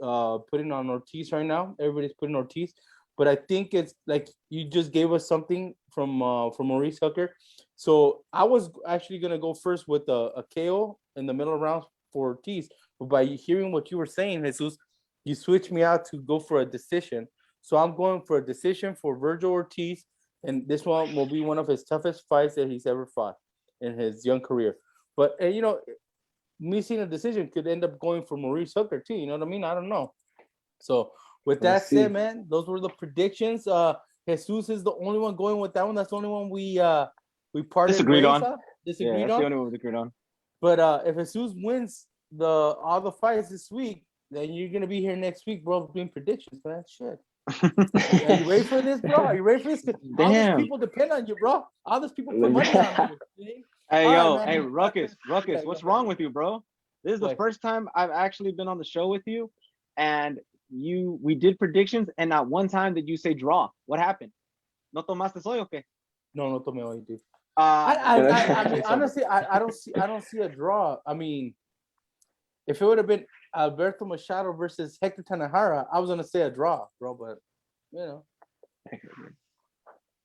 putting on Ortiz right now. Everybody's putting Ortiz, but I think it's like you just gave us something from Maurice Hooker. So I was actually gonna go first with a KO in the middle rounds for Ortiz, but by hearing what you were saying, Jesus, you switched me out to go for a decision. So I'm going for a decision for Virgil Ortiz, and this one will be one of his toughest fights that he's ever fought in his young career. But me seeing a decision could end up going for Maurice Hooker too. You know what I mean? I don't know. So with that said, man, those were the predictions. Jesus is the only one going with that one. That's the only one we parted disagreed on. That's the only one we agreed on. But if Jesus wins all the fights this week, then you're gonna be here next week, bro, doing predictions, man. Shit. Are you ready for this, bro? Are you ready for this? All these people depend on you, bro. All these people put money on you. Hey, Ruckus, what's wrong with you, bro? This is the first time I've actually been on the show with you, and we did predictions, and not one time did you say draw. What happened? No tomaste soy, okay? No tomé hoy, dude. I mean, honestly, I don't see a draw. I mean, if it would have been Alberto Machado versus Hector Tanajara, I was gonna say a draw, bro. But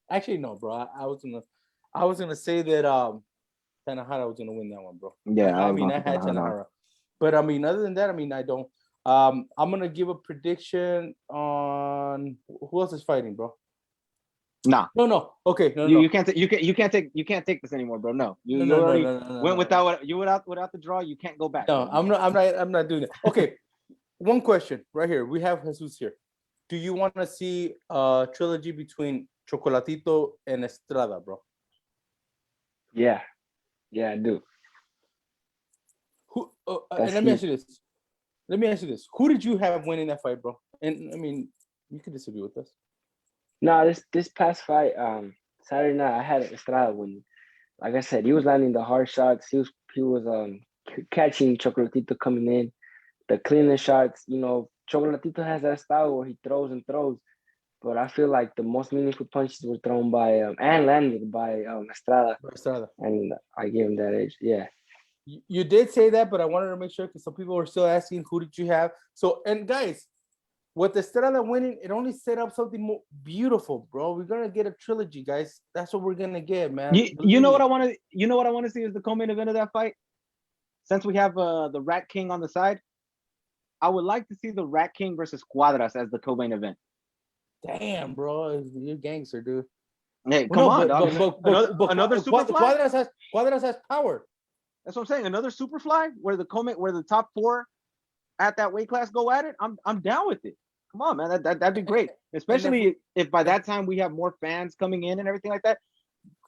actually no, bro. I was gonna say that Tanajara was gonna win that one, bro. Yeah, I had Tanajara, but I mean, other than that, I mean, I don't. I'm gonna give a prediction on who else is fighting, bro. Nah. No. Okay, no. You can't take this anymore, bro. No. You already went without the draw. You can't go back. No, bro. I'm not doing it. Okay. One question right here. We have Jesus here. Do you want to see a trilogy between Chocolatito and Estrada, bro? Yeah, I do. Who? And let me ask you this. Who did you have winning that fight, bro? And I mean, you could disagree with us. No, this past fight, Saturday night, I had Estrada winning. Like I said, he was landing the hard shots. He was catching Chocolatito coming in, the cleaner shots. Chocolatito has that style where he throws and throws, but I feel like the most meaningful punches were thrown by and landed by Estrada. And I gave him that edge. Yeah. You did say that, but I wanted to make sure because some people were still asking who did you have. So, and guys, with Estrada winning, it only set up something more beautiful, bro. We're gonna get a trilogy, guys. That's what we're gonna get, man. You know what I want to see is the co-main event of that fight. Since we have the Rat King on the side, I would like to see the Rat King versus Cuadras as the co-main event. Damn, bro, you're gangster, dude. Hey, come No, on, but dog. Another Superfly. Cuadras has power. That's what I'm saying. Another Superfly where the top 4 at that weight class go at it. I'm down with it. Come on, man. That'd be great. Especially if by that time we have more fans coming in and everything like that.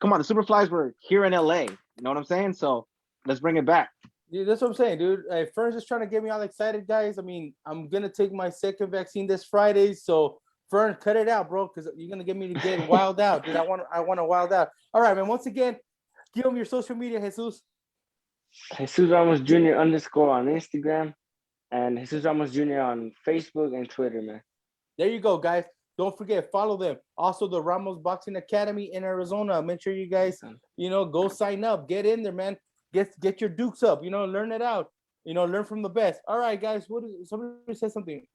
Come on, the Superflies were here in LA. You know what I'm saying? So let's bring it back. Dude, that's what I'm saying, dude. Fern's just trying to get me all excited, guys. I mean, I'm gonna take my second vaccine this Friday, so Fern, cut it out, bro, because you're gonna get me to get wild out, dude. I want to wild out. All right, man. Once again, give them your social media, Jesus. Jesus Ramos Jr. _ on Instagram, and Jesus Ramos Jr. on Facebook and Twitter, man. There you go, guys. Don't forget, follow them. Also, the Ramos Boxing Academy in Arizona. Make sure you guys, go sign up. Get in there, man. Get your dukes up. Learn it out. Learn from the best. All right, guys. Somebody said something?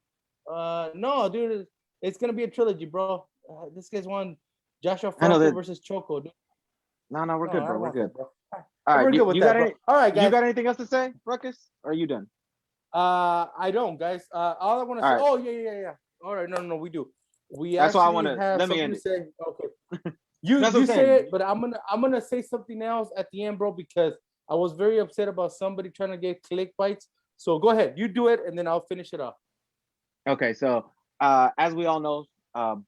No, dude. It's gonna be a trilogy, bro. This guy's won Joshua Franco versus Choco, dude. No, we're good, bro. We're good. Bro. All right, we're good with that, bro. All right, guys. You got anything else to say, Ruckus? Or are you done? I don't, guys. All I want to say. Right. Oh, yeah. All right, no, we do. That's why I want to. Let me end it. Say. Okay. You say it, but I'm gonna say something else at the end, bro, because I was very upset about somebody trying to get click bites. So go ahead, you do it, and then I'll finish it off. Okay, so as we all know,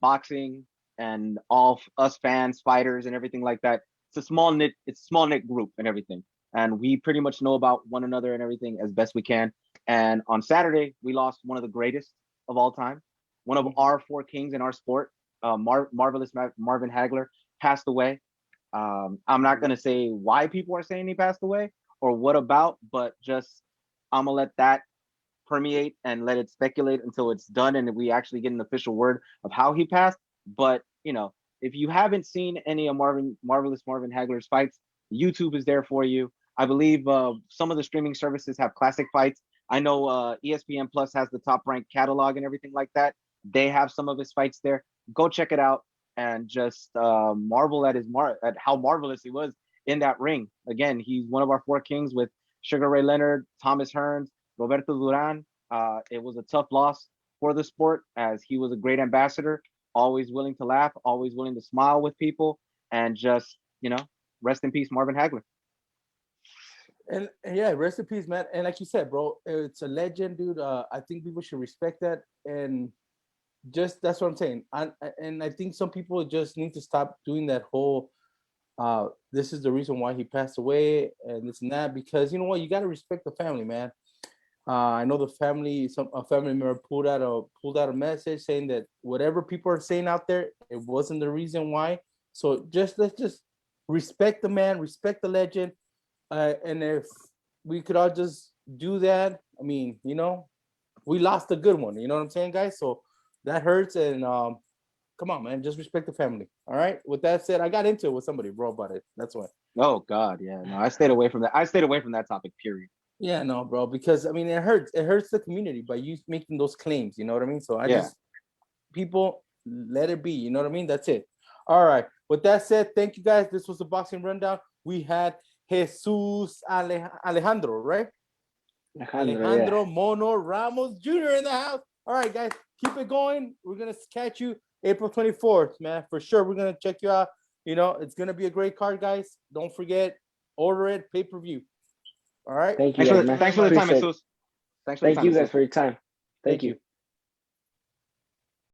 boxing and all us fans, fighters, and everything like that, it's a small knit group and everything, and we pretty much know about one another and everything as best we can. And on Saturday, we lost one of the greatest of all time, one of our 4 kings in our sport, marvelous Marvin Hagler, passed away. I'm not gonna say why people are saying he passed away or what about, but just I'm gonna let that permeate and let it speculate until it's done and we actually get an official word of how he passed. But if you haven't seen any of marvelous Marvin Hagler's fights, YouTube is there for you. I believe some of the streaming services have classic fights. I know ESPN Plus has the top ranked catalog and everything like that. They have some of his fights there. Go check it out and just marvel at at how marvelous he was in that ring. Again, he's one of our 4 kings with Sugar Ray Leonard, Thomas Hearns, Roberto Duran. It was a tough loss for the sport as he was a great ambassador, always willing to laugh, always willing to smile with people, and just, rest in peace, Marvin Hagler. And yeah, rest in peace, man. And like you said, bro, it's a legend, dude. I think people should respect that. And just that's what I'm saying. And I think some people just need to stop doing that whole this is the reason why he passed away and this and that, because you know what, you got to respect the family, man. I know the family, a family member pulled out a message saying that whatever people are saying out there, it wasn't the reason why. So let's just respect the man, respect the legend. And if we could all just do that, I mean, we lost a good one. You know what I'm saying, guys? So that hurts. And come on, man, just respect the family. All right. With that said, I got into it with somebody, bro, about it. That's why. Oh God, yeah. No, I stayed away from that. I stayed away from that topic, period. Yeah, no, bro, because I mean it hurts the community by you making those claims, you know what I mean? So people let it be, you know what I mean? That's it. All right. With that said, thank you guys. This was the boxing rundown. We had Jesus Alejandro, right? Alejandro Mono Ramos Jr. in the house. All right, guys, keep it going. We're gonna catch you April 24th, man. For sure, we're gonna check you out. It's gonna be a great card, guys. Don't forget, order it, pay-per-view. All right. Thank you. Thanks for the time, Jesus. Thank you guys for your time. Thank you.